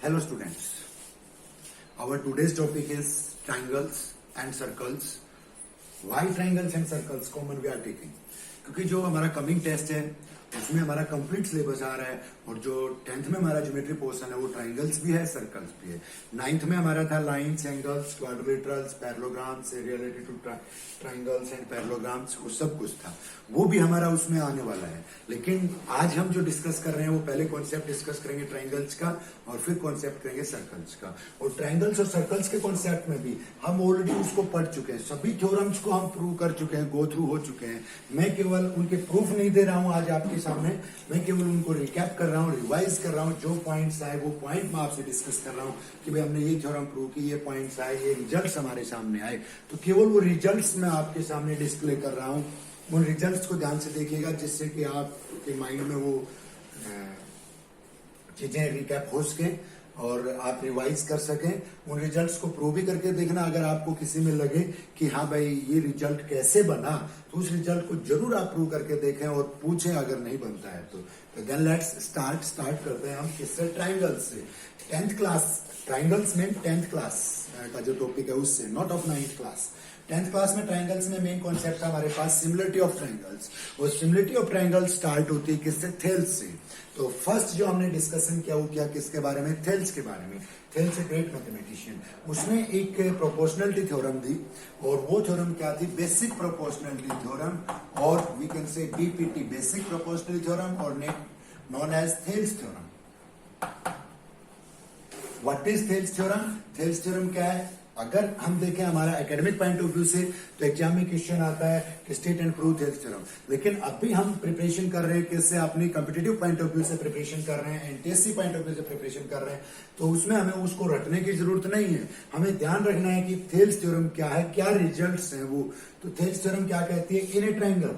Hello students, our today's topic is triangles and circles. Why triangles and circles common we are taking? क्योंकि जो हमारा coming test है उसमें हमारा complete syllabus आ रहा है और जो 10th में हमारा ज्योमेट्री पोर्शन है वो ट्राइंगल्स भी है, सर्कल्स भी है। 9th में हमारा था lines, angles, quadrilaterals, parallelograms, related to triangles and parallelograms, वो सब कुछ था, वो भी हमारा उसमें आने वाला है। लेकिन आज हम जो डिस्कस कर रहे हैं वो पहले कॉन्सेप्ट डिस्कस करेंगे ट्राइंगल्स का और फिर कॉन्सेप्ट करेंगे सर्कल्स का। और ट्राइंगल्स और सर्कल्स के कॉन्सेप्ट में भी हम ऑलरेडी उसको पढ़ चुके हैं, सभी थ्योरम्स को हम प्रूव कर चुके हैं, गो थ्रू हो चुके हैं। मैं केवल उनके प्रूफ नहीं दे रहा हूं आज आपके सामने, मैं केवल उनको रिकैप कर रहा हूं, रिवाइज कर रहा हूं। जो पॉइंट्स आए वो पॉइंट मैं आपसे डिस्कस कर रहा हूं कि भाई हमने ये थ्योरम प्रूव की, ये पॉइंट्स आए, ये रिजल्ट्स हमारे सामने आए, तो केवल वो रिजल्ट्स मैं आपके सामने डिस्प्ले कर रहा हूं। उन रिजल्ट्स को ध्यान से देखिएगा जिससे कि आपके माइंड में वो चीजें रिकैप हो सके और आप रिवाइज कर सकें। उन रिजल्ट्स को प्रूव भी करके देखना। अगर आपको किसी में लगे कि हाँ भाई ये रिजल्ट कैसे बना, तो उस रिजल्ट को जरूर आप प्रूव करके देखें और पूछें अगर नहीं बनता है तो देन लेट्स स्टार्ट करते हैं हम किससे, ट्राइंगल से। 10th क्लास ट्राइंगल्स में 10th क्लास का जो टॉपिक है उससे, not of 9th class. 10th class में ट्राइंगल्स में मेन कॉन्सेप्ट है हमारे पास सिमिलरिटी ऑफ ट्राइंगल्स। और सिमिलरिटी ऑफ ट्राइंगल्स स्टार्ट होती है किससे, थेल्स से। तो फर्स्ट जो हमने डिस्कशन किया वो किया किसके बारे में, थेल्स के बारे में। थेल्स ए ग्रेट मैथमेटिशियन, उसने एक प्रोपोर्शनलिटी थ्योरम दी और वो थ्योरम क्या थी, बेसिक प्रोपोर्शनलिटी थ्योरम, और we can say BPT, basic proportionality theorem, और known as Thales theorem. What is Thales theorem? Thales theorem क्या है? अगर हम देखें हमारा एकेडमिक पॉइंट ऑफ व्यू से तो एग्जाम में क्वेश्चन आता है कि state and prove Thales theorem. लेकिन अभी हम प्रिपरेशन कर रहे हैं किससे, अपनी कॉम्पिटिटिव पॉइंट ऑफ व्यू से प्रिपरेशन कर रहे हैं, एनटीएससी पॉइंट ऑफ व्यू से प्रिपरेशन कर रहे हैं, तो उसमें हमें उसको रटने की जरूरत नहीं है। हमें ध्यान रखना है कि थेल्स थ्योरम क्या है, क्या रिजल्ट है वो। तो थेल्स थ्योरम क्या कहती है, in a triangle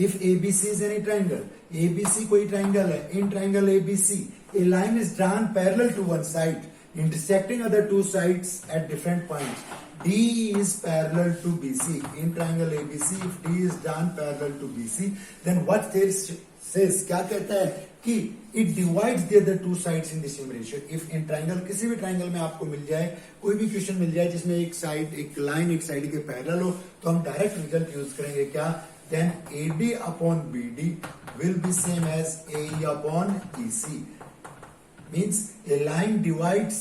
if ABC is any triangle, ABC कोई ट्राइंगल है, in triangle ABC a line is drawn parallel to one side intersecting other two sides at different points. D is parallel to BC. In triangle ABC, if D is drawn parallel to BC, then what thales says, क्या कहता है कि it divides the other two sides in the same ratio. If in triangle, किसी भी triangle में आपको मिल जाए, कोई भी क्वेश्चन मिल जाए जिसमें एक साइड, एक लाइन एक साइड के पैरेलल हो, तो हम डायरेक्ट रिजल्ट यूज करेंगे क्या, then AD upon BD will be same as AE upon EC. Means a line divides,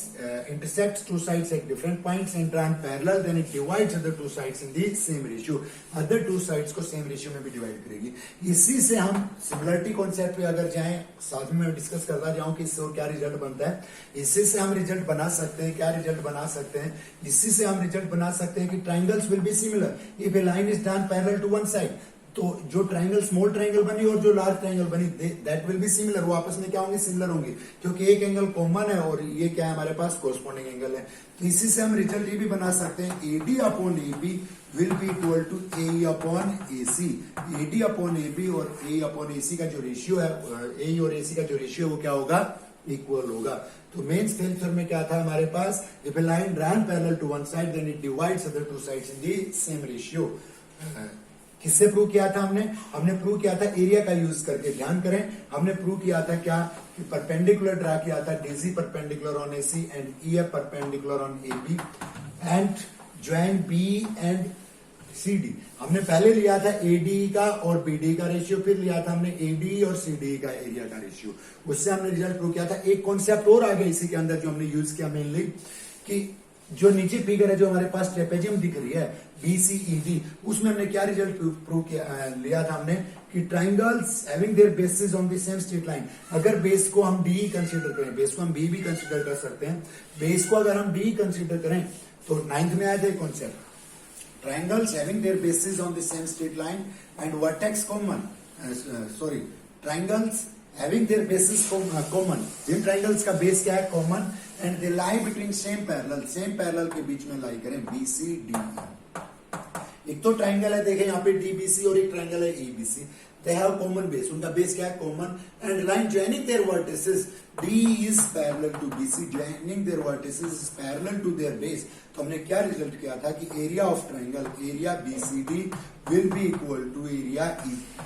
intersects two sides at different points and drawn parallel, then it divides other two sides in the same ratio. Other two sides को same ratio में भी divide करेगी। इसी से हम similarity concept पे अगर जाएं, साथ में मैं डिस्कस करता जाऊं कि इससे क्या रिजल्ट बनता है। इसी से हम रिजल्ट बना सकते हैं, क्या रिजल्ट बना सकते हैं, इसी से हम रिजल्ट बना सकते हैं कि triangles will be similar if a line is drawn parallel to one side. तो जो ट्राइंगल, स्मॉल ट्राइंगल बनी और जो लार्ज ट्राइंगल बनी, दैट विल बी सिमिलर, वो आपस में क्या होंगे, सिमिलर होंगे, क्योंकि एक एंगल कॉमन है और ये क्या है हमारे पास, कोरस्पॉन्डिंग एंगल है। तो इसी से हम रिजल्ट ये भी बना सकते हैं, AD upon AB will be equal to A upon AC. AD upon AB और ए अपॉन एसी का जो रेशियो है, ए और एसी का जो रेशियो है वो क्या होगा, इक्वल होगा। तो मेन थेल्स थ्योरम में क्या था हमारे पास, if a line drawn parallel to one side then it divides other two sides in the same ratio. किससे प्रूव किया था हमने प्रूव किया था एरिया का यूज करके। ध्यान करें, हमने प्रूव किया था क्या, कि परपेंडिकुलर ड्रा किया था, DG perpendicular on AC and EF perpendicular on AB and join B and CD. हमने पहले लिया था एडी का और बीडी का रेशियो, फिर लिया था हमने एडी और सीडी का एरिया का रेशियो, उससे हमने रिजल्ट प्रूव किया था। एक कॉन्सेप्ट और आ गया इसी के अंदर जो हमने यूज किया मेनली, कि जो नीचे फिगर है जो हमारे पास ट्रेपेजियम दिख रही है बीसीईडी, उसमें हमने क्या रिजल्ट प्रूव किया, लिया था हमने कि triangles having their basis on the same straight line. अगर बेस को हम डी कंसीडर करें, बेस को हम बी भी कंसीडर कर सकते हैं, बेस को अगर हम डी कंसीडर करें तो 9th में आया था concept, triangles having their bases on the same straight line and vertex common, triangles having their bases common, जिन triangles का बेस क्या है, common, and they lie between same parallel के बीच में लाई करें BCD। एक तो ट्राइंगल है, देखें यहाँ पे DBC और एक ट्राइंगल है EBC, they have common base, उनका बेस क्या है, common, and line joining their vertices D is parallel to BC, joining their vertices is parallel to their base। तो हमने क्या रिजल्ट किया था कि area of triangle, area BCD will be equal to area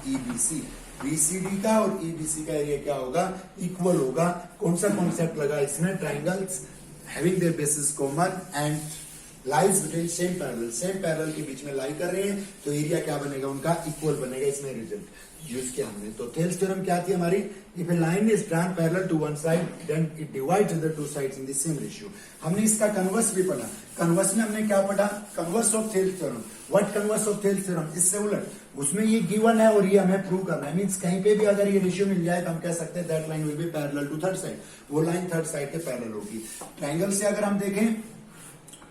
EBC। BCD का और EBC का area क्या होगा, इक्वल होगा। कौन सा कॉन्सेप्ट लगा इसमें, triangles having their basis common and lies between same parallel के बीच में लाई कर रहे हैं, तो एरिया क्या बनेगा उनका, इक्वल बनेगा। इसमें रिजल्ट यूज किया हमने। तो थेल्स थ्योरम क्या थी हमारी, if a line is drawn parallel to one side then it divides the two sides in the same ratio. हमने इसका कन्वर्स भी पढ़ा। कन्वर्स में हमने क्या पढ़ा, converse of Thales theorem. What converse of Thales theorem, इससे उलट उसमें ये गिवन है और ये हमें प्रूव करना है। मींस कहीं पे भी अगर ये रेशियो मिल जाए तो हम कह सकते हैं that line will be parallel to third side, वो लाइन थर्ड साइड के पैरेलल होगी। ट्रायंगल से अगर हम देखें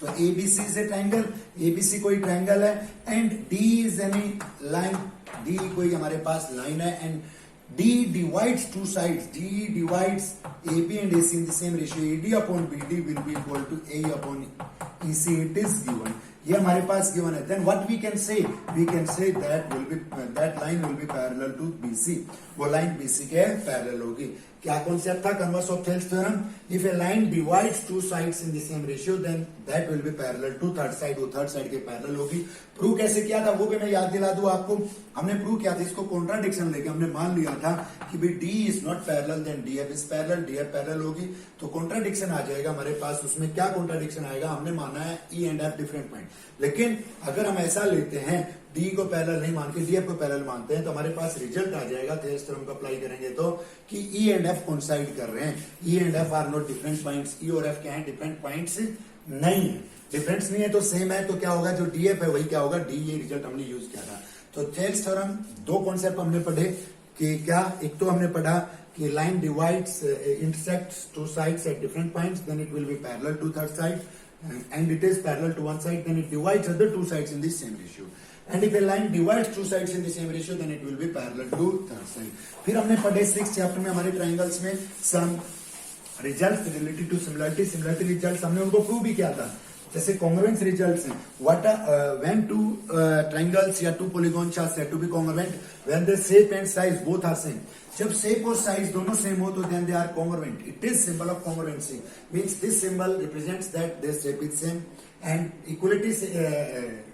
तो ABC is a triangle, ABC कोई ट्रायंगल है and D is any line, D कोई हमारे पास लाइन है and D divides two sides, D divides AB and AC in the same ratio, AD upon BD will be equal to A upon EC. It is given. ये हमारे पास given है। Then what we can say that line will be parallel to BC, वो line BC के parallel होगी। क्या concept था, converse of Thales theorem, if a line divides two sides in the same ratio then that will be parallel to third side, वो third side के parallel होगी। Prove कैसे किया था वो भी मैं याद दिला दूं आपको। हमने प्रूव किया था इसको कॉन्ट्राडिक्शन लेके, हमने मान लिया था कि भाई D is not parallel then DF is parallel, DF parallel होगी तो कॉन्ट्राडिक्शन आ जाएगा हमारे पास। उसमें क्या कॉन्ट्राडिक्शन आएगा, हमने माना है E and F different point, लेकिन अगर हम ऐसा लेते हैं D को पैरेलल नहीं मान के DF को पैरेलल मानते हैं तो हमारे पास रिजल्ट आ जाएगा थेल्स थ्योरम को अप्लाई करेंगे तो कि E एंड F कोइंसाइड कर रहे हैं। E and F are not different points, E और F क्या है, डिफरेंट पॉइंट्स नहीं है। डिफरेंस नहीं है तो सेम है, तो क्या होगा, जो DF है वही क्या होगा D, ये रिजल्ट हमने यूज किया था। तो थेल्स थ्योरम दो कॉन्सेप्ट हमने पढ़े कि क्या, एक तो हमने पढ़ा कि line divides intersects two sides at different points then it will be parallel to third side and it is parallel to one side then it divides other two sides in the same ratio, and if a line divides two sides in the same ratio then it will be parallel to third side. फिर हमने पढ़े 6th chapter में हमारे triangles में some results related to similarity results, हमने उनको prove भी किया था। जैसे कॉन्ग्रुएंस रिजल्ट्स हैं, व्हाट व्हेन टू ट्रायंगल्स या two polygons are said to be congruent when the shape and size both are same. जब शेप और साइज दोनों सेम हो तो then they are congruent. It is symbol of congruency, means this symbol represents that their shape is same and equality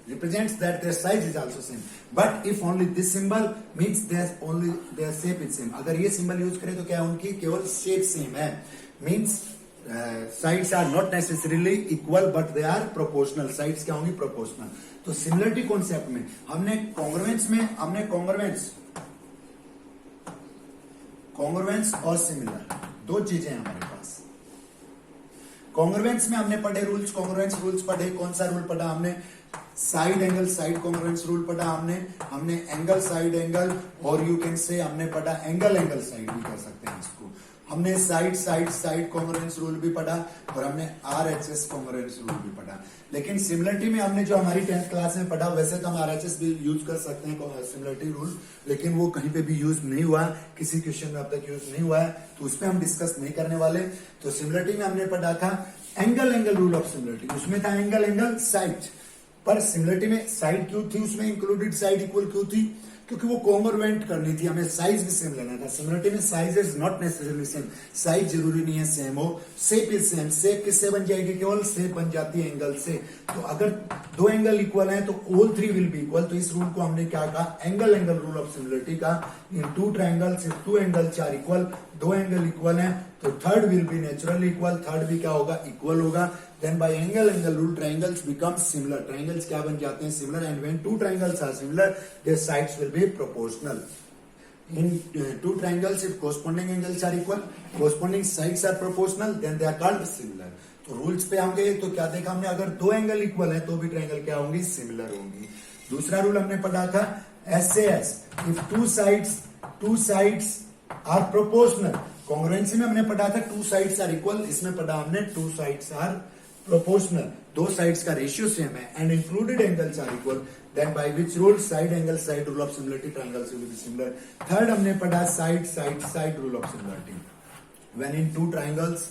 represents that their size is also same. But if only this symbol means their shape is same. अगर ये symbol use करें तो क्या उनकी केवल shape same है, means sides are not necessarily equal but they are proportional. Sides क्या होंगी, प्रोपोर्शनल। तो सिमिलरिटी कॉन्सेप्ट में हमने कॉन्ग्रुएंस और सिमिलर दो चीजें हैं हमारे पास। कॉन्ग्रुएंस में हमने पढ़े रूल्स, कॉन्ग्रुएंस रूल्स पढ़े। कौन सा रूल पढ़ा हमने, side angle side congruence rule पढ़ा हमने एंगल साइड एंगल, और यू कैन से हमने पढ़ा एंगल साइड भी कर सकते हैं इसको। हमने साइड कॉन्ग्रुएंस रूल भी पढ़ा और हमने RHS कॉन्ग्रुएंस रूल भी पढ़ा। लेकिन सिमिलरिटी में हमने जो हमारी 10th क्लास में पढ़ा, वैसे तो हम RHS भी यूज कर सकते हैं सिमिलरिटी रूल, लेकिन वो कहीं पे भी यूज नहीं हुआ, किसी क्वेश्चन में अब तक यूज नहीं हुआ है, तो उस पर हम डिस्कस नहीं करने वाले। तो सिमिलरिटी में हमने पढ़ा था एंगल रूल ऑफ सिमिलरिटी, उसमें था एंगल साइड। पर सिमिलरिटी में साइड क्यों थी, उसमें इंक्लूडेड साइड इक्वल क्यों थी, क्योंकि वो कॉन्ग्रुएंट करनी थी, हमें साइज भी सेम लेना था। सिमिलरिटी में size is not necessarily same, size जरूरी नहीं है सेम हो। शेप इज सेम, शेप किससे बन जाएगी, केवल शेप बन जाती है एंगल से। तो अगर दो एंगल इक्वल है तो all three will be equal. तो इस रूल को हमने क्या कहा, एंगल रूल ऑफ सिमिलरिटी का। In two triangles if two angles are equal, दो एंगल इक्वल है तो third will be naturally equal, third भी क्या होगा, इक्वल होगा। Then by angle rule triangles become similar. Triangles क्या बन जाते हैं, similar, and when two triangles are similar, their sides will be proportional. In two triangles, if corresponding angles are equal, corresponding sides are proportional, then they are called similar. तो rules पे हम गए तो क्या देखा हमने, अगर दो एंगल इक्वल है तो भी ट्रायंगल क्या होंगी, सिमिलर होंगी। दूसरा रूल हमने पढ़ा था SAS, if two sides are proportional. Congruency में हमने पढ़ा था टू साइड्स आर इक्वल, इसमें पढ़ा हमने टू साइड्स आर प्रोपोर्शनल, दो साइड्स का रेशियो सेम है and included angles are equal, then by which rule, side rule of similarity, triangles will be similar. Third हमने पढ़ा side rule of similarity, when in two triangles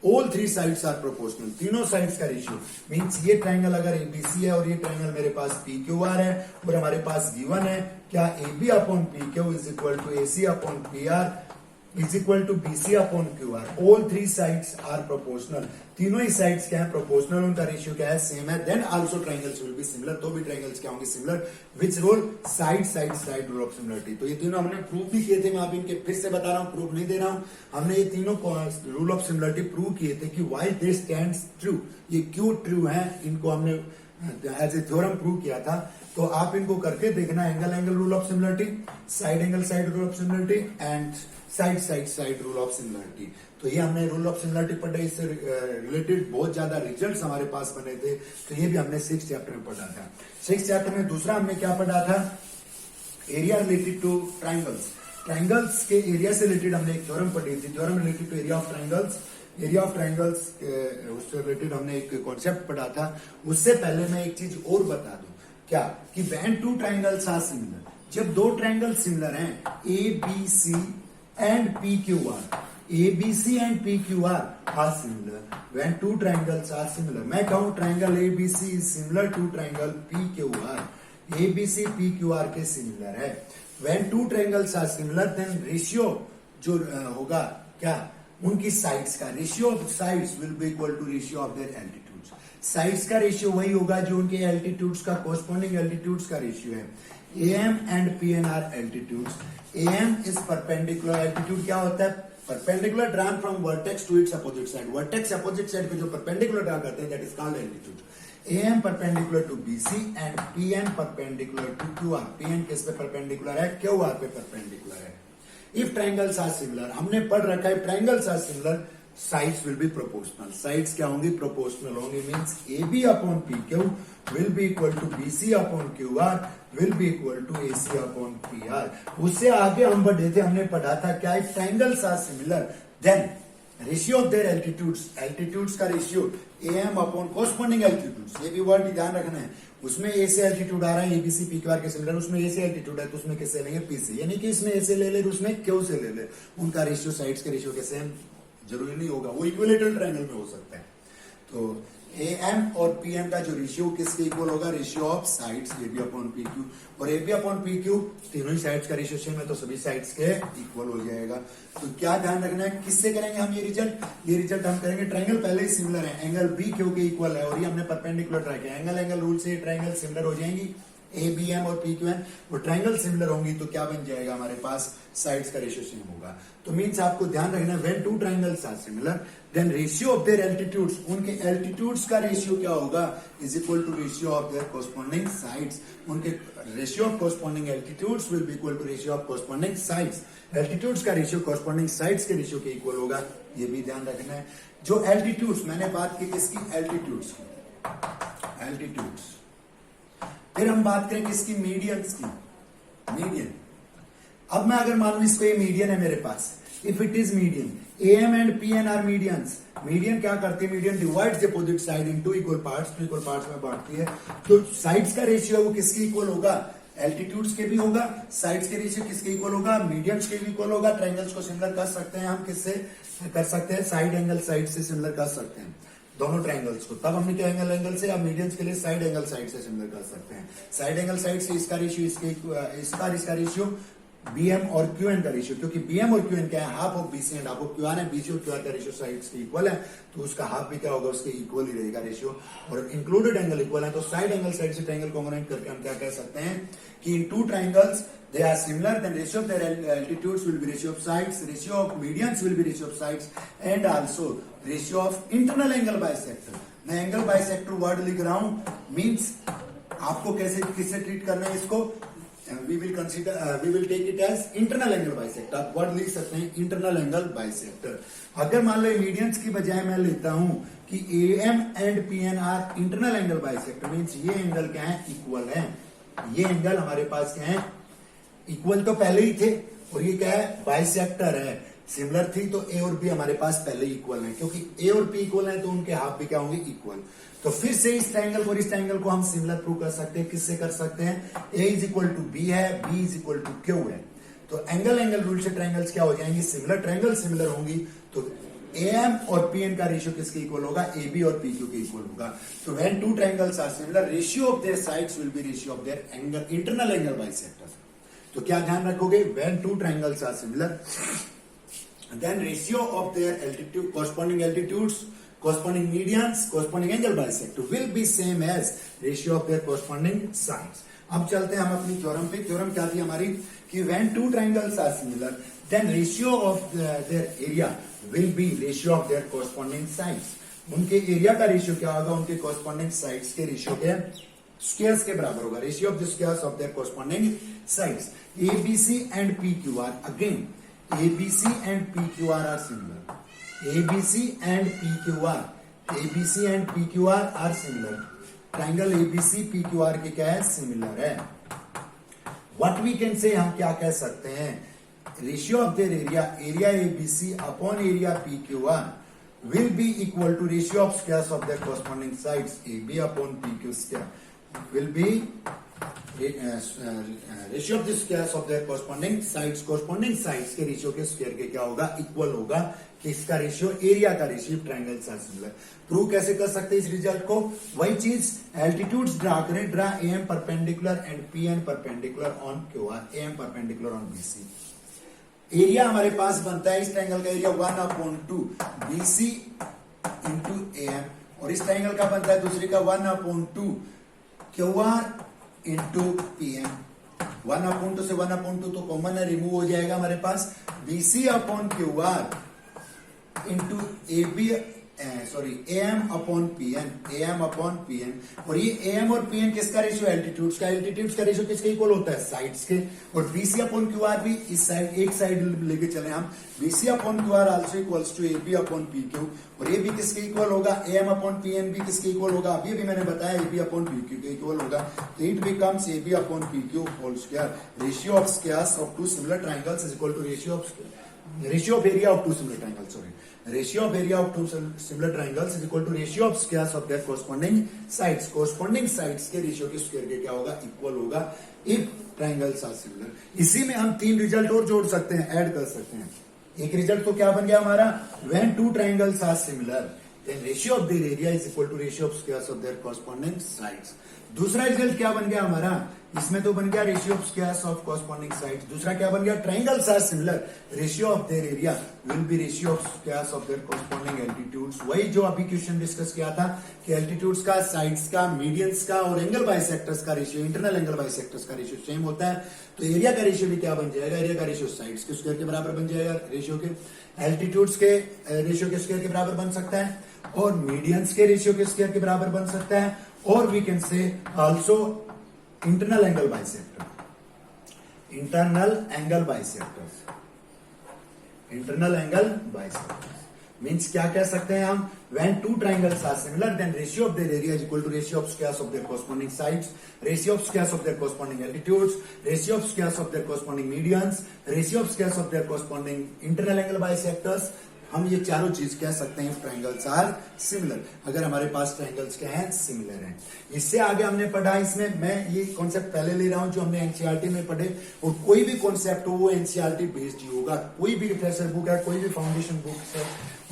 all three sides are proportional, तीनों sides का ratio, means ये triangle अगर ABC है और ये triangle मेरे पास PQR है और हमारे पास गिवन है क्या AB upon PQ is equal to AC upon PR, is equal to BC upon QR। All three sides are proportional, तीनों ही साइड्स क्या है, प्रोपोर्शनल, उनका रेशियो क्या है, सेम है। Then also triangles will be similar, तो भी ट्रायंगल्स क्या होंगे, similar. Which rule, side side side rule of similarity. तो ये तीनों हमने प्रूव भी किए थे, मैं आप इनके फिर से बता रहा हूं, प्रूव नहीं दे रहा हूं। हमने ये तीनों रूल ऑफ सिमिलरिटी प्रूव किए थे कि व्हाई दे स्टैंड्स ट्रू, ये क्यों ट्रू है, इनको हमने एज ए थ्योरम प्रूव किया था। तो आप इनको करके देखना, angle angle rule of similarity, side angle side rule of similarity and side side side rule of similarity. तो ये हमने रूल ऑफ सिमिलरिटी पढ़े, इससे रिलेटेड बहुत ज्यादा रिजल्ट्स हमारे पास बने थे। तो ये भी हमने 6th चैप्टर में पढ़ा था। 6th चैप्टर में दूसरा हमने क्या पढ़ा था, area related to triangles. Triangles के एरिया से रिलेटेड हमने एक थ्योरम पढ़ी थी, theorem related to area of triangles. Area of triangles उससे रिलेटेड हमने एक कॉन्सेप्ट पढ़ा था। उससे पहले मैं एक चीज और बता दूं, क्या कि when two triangles are similar, जब दो ट्राइंगल सिमिलर हैं, ABC and PQR, ABC and PQR are similar, when two triangles are similar. मैं कहूं triangle ABC is similar to triangle PQR, ABC PQR के सिमिलर है। When two triangles are similar then ratio जो होगा क्या, उनकी sides का ratio of sides will be equal to ratio of their altitudes. Sides का रेशियो वही होगा जो उनके एल्टीट्यूड्स का, कोरस्पॉन्डिंग एल्टीट्यूड्स का रेशियो है। AM and PN are altitudes. AM is perpendicular, altitude क्या होता है, perpendicular drawn from vertex to its opposite side. Vertex opposite side पे जो परपेंडिकुलर ड्रा करते हैं that is called altitude. AM perpendicular to BC and PN perpendicular to QR। PN किस पे perpendicular है, QR पे परपेंडिकुलर है। इफ ट्राइंगल्स आर सिमिलर, हमने पढ़ रखा है triangles are similar, sides will be proportional. Sides क्या होंगी, प्रोपोर्शनल होंगी। Means AB upon PQ will be equal to BC upon QR will be equal to AC upon PR। उससे आगे हम बढ़े थे, हमने पढ़ा था क्या, if triangles are similar then ratio of their altitudes, altitudes का ratio AM upon corresponding altitudes. ये भी वर्ड ध्यान रखना है, उसमें A से एल्टीट्यूड आ रहा है ABC PQR के सिमिलर, उसमें A से एल्टीट्यूड है तो उसमें किससे लेंगे, P से। यानी कि इसमें A से ले ले, उसमें Q से ले ले, उनका रेशियो साइड्स के रेशियो के सेम जरूरी नहीं होगा, वो इक्विलेटरल ट्रायंगल में हो सकता है। तो AM और PM का जो रेशियो किसके इक्वल होगा, ratio of sides AB upon PQ। और AB अपॉन PQ तीनों ही साइड्स का रेशियो सेम है तो सभी साइड्स के इक्वल हो जाएगा। तो क्या ध्यान रखना है, किससे करेंगे हम ये रिजल्ट हम करेंगे, ट्रायंगल पहले ही सिमिलर है, एंगल BQ के इक्वल है और ये हमने परपेंडिकुलर ट्राई किया। एंगल एंगल रूल से ट्रायंगल सिमिलर हो जाएंगी, ABM और PQN, वो ट्रायंगल सिमिलर होंगी तो क्या बन जाएगा हमारे पास, साइड्स का रेशियो सेम होगा। तो मींस आपको ध्यान रखना है, when two triangles are similar then ratio of their altitudes, उनके एल्टीट्यूड्स का रेशियो क्या होगा, is equal to ratio of their corresponding sides. उनके ratio of corresponding altitudes will be equal to ratio of corresponding sides. Altitudes का ratio corresponding sides के ratio के equal होगा, ये भी ध्यान रखना है। जो एल्टीट्यूड्स, मैंने बात की किसकी, एल्टीट्यूड्स की, एल्टीट्यूड्स। फिर हम बात करें किसकी, मीडियंस की, मीडियन। अब मैं अगर मान लू इसको, ये मीडियन है मेरे पास, if it is median, AM and PN are medians. Median क्या करती है, median divides the opposite side into equal parts, two equal parts में बांटती है। तो साइड्स का रेशियो वो किसके इक्वल होगा, एल्टीट्यूड्स के भी होगा, साइड्स के रेशियो किसके इक्वल होगा, मीडियंस के भी इक्वल होगा। ट्रायंगल्स को सिमिलर कर सकते हैं हम किससे कर सकते हैं, साइड एंगल साइड से सिमिलर कर सकते हैं दोनों ट्रायंगल्स को। तब हमने क्या एंगल एंगल से, अब मीडियंस के लिए साइड एंगल साइड से सिमिलर कर सकते हैं। साइड एंगल साइड से इसका रेशियो इसका रेशियो BM और QN का रेशियो, क्योंकि BM और QN क्या है, half of BC and half of QR है। BC और QR का रेशियो साइड्स के इक्वल है तो उसका हाफ भी क्या होगा, उसके इक्वल ही रहेगा रेशियो। और इंक्लूडेड एंगल इक्वल है तो साइड एंगल साइड से ट्रायंगल कॉम्बिनेट करके हम क्या कह सकते हैं कि in two triangles they are similar then ratio of their altitudes will be ratio of sides, ratio of medians will be ratio of sides and also ratio of internal angle bisector। मैं angle bisector word लिख रहा हूं, means आपको कैसे किससे treat करना है इसको, we will take it as internal angle bisector। आप वर्ड लिख सकते हैं इंटरनल एंगल बाइसेक्टर। अगर मान लो मीडियंस की बजाय मैं लेता हूं कि AM and PN are internal angle bisector, means ये एंगल क्या है, इक्वल है। ये एंगल हमारे पास क्या है, इक्वल तो पहले ही थे और ये क्या है, बाइसेक्टर है। सिमिलर थी तो A और B हमारे पास पहले ही इक्वल है, क्योंकि A और P इक्वल है तो उनके हाफ भी क्या होंगे, इक्वल। तो फिर से इस ट्रायंगल और इस ट्रायंगल को हम सिमिलर प्रूव कर सकते हैं, किससे कर सकते हैं, A is equal to B है, B is equal to Q है। तो एंगल एंगल रूल से ट्रायंगल्स क्या हो जाएंगे, सिमिलर। ट्रायंगल सिमिलर होंगी तो AM और PN का रेशियो किसके इक्वल होगा, AB और PQ के इक्वल होगा। तो when two triangles are similar ratio of their sides will be ratio of their angle internal angle bisector. तो क्या ध्यान रखोगे, when two triangles are similar then ratio of their altitude, corresponding altitudes, corresponding medians, corresponding angle bisector will be same as ratio of their corresponding sides. अब चलते हैं हम अपनी theorem पे. थ्योरम क्या थी हमारी कि when two triangles are similar then ratio of their area will be ratio of their corresponding sides. उनके एरिया का रेशियो क्या होगा, उनके corresponding sides के रेशियो के स्क्वायर्स के बराबर होगा. Ratio of the squares of their corresponding sides. ABC and PQR, again ABC and PQR are similar. ABC and PQR, ABC and PQR are similar. Triangle ABC PQR के क्या है, similar है. What we can से, हम क्या कह सकते हैं, ratio of their area, area ABC upon area PQR will be equal to ratio of squares of their corresponding sides AB upon PQ square will be ratio of the squares of their corresponding sides के ratio के square के क्या होगा, equal होगा. किसका ratio, area का ratio. Triangles are similar. Prove कैसे कर सकते हैं इस रिजल्ट को, वही चीज एल्टीट्यूड्स ड्रा करें. Draw AM perpendicular and PN perpendicular on QR, AM perpendicular on BC. Area हमारे पास बनता है इस ट्राइंगल का एरिया 1/2 BC इंटू AM, और इस ट्राइंगल का बनता है दूसरे का 1/2 QR इंटू PM. 1/2 से 1/2 तो कॉमन है, रिमूव हो जाएगा हमारे पास. BC upon QR into AM upon PN. और ये AM और PN किसका रेशियो, एल्टीट्यूड्स का रेशियो किसके इक्वल होता है, साइड्स के. और BC अपॉन QR भी इस साइड, एक साइड लेके चले हम. BC upon QR also equals to AB upon PQ, और ये भी किसके इक्वल होगा, AM अपॉन PN भी किसके इक्वल होगा, अभी भी मैंने बताया AB अपॉन PQ के इक्वल होगा. तो it becomes AB upon PQ whole square. Ratio of squares of two similar triangles is equal to ratio of area of two similar triangles. Sorry, ratio of area of two similar triangles is equal to ratio of squares of their corresponding sides. corresponding sides के ratio के square के क्या होगा, equal होगा if triangles are similar. इसी में हम 3 result और जोड़ सकते हैं, ऐड कर सकते हैं. एक रिजल्ट तो क्या बन गया हमारा, when two triangles are similar then ratio of their area is equal to ratio of squares of their corresponding sides. दूसरा रिजल्ट क्या बन गया हमारा, इसमें तो बन गया ratio of squares of corresponding sides. दूसरा क्या बन गया, triangles are similar, ratio of their area will be ratio of squares of their corresponding altitudes. वही जो अभी क्वेश्चन डिस्कस किया था कि एल्टीट्यूड्स का, साइड्स का, मीडियंस का और एंगल बाइसेक्टर्स का रेशियो, इंटरनल एंगल बाइसेक्टर्स का रेशियो सेम होता है. तो एरिया का रेशियो भी क्या बन जाएगा, एरिया का रेशियो साइड्स के स्क्वायर के बराबर बन जाएगा, रेशियो के एल्टीट्यूड्स के रेशियो के स्क्वायर के बराबर बन सकता है, और मीडियंस के रेशियो के स्क्वायर के बराबर बन सकता है. और we can say also internal angle bisector. Internal angle bisectors means क्या कह सकते हैं हम, when two triangles are similar then ratio of their area is equal to ratio of squares of their corresponding sides, ratio of squares of their corresponding altitudes, ratio of squares of their corresponding medians, ratio of squares of their corresponding internal angle bisectors. हम ये चारों चीज कह सकते हैं triangles are similar, अगर हमारे पास triangles क्या हैं, सिमिलर हैं. इससे आगे हमने पढ़ा, इसमें मैं ये कॉन्सेप्ट पहले ले रहा हूं जो हमने एनसीईआरटी में पढ़े, और कोई भी कॉन्सेप्ट हो वो एनसीईआरटी बेस्ड ही होगा. कोई भी रिफ्रेशर बुक है, कोई भी फाउंडेशन बुक है,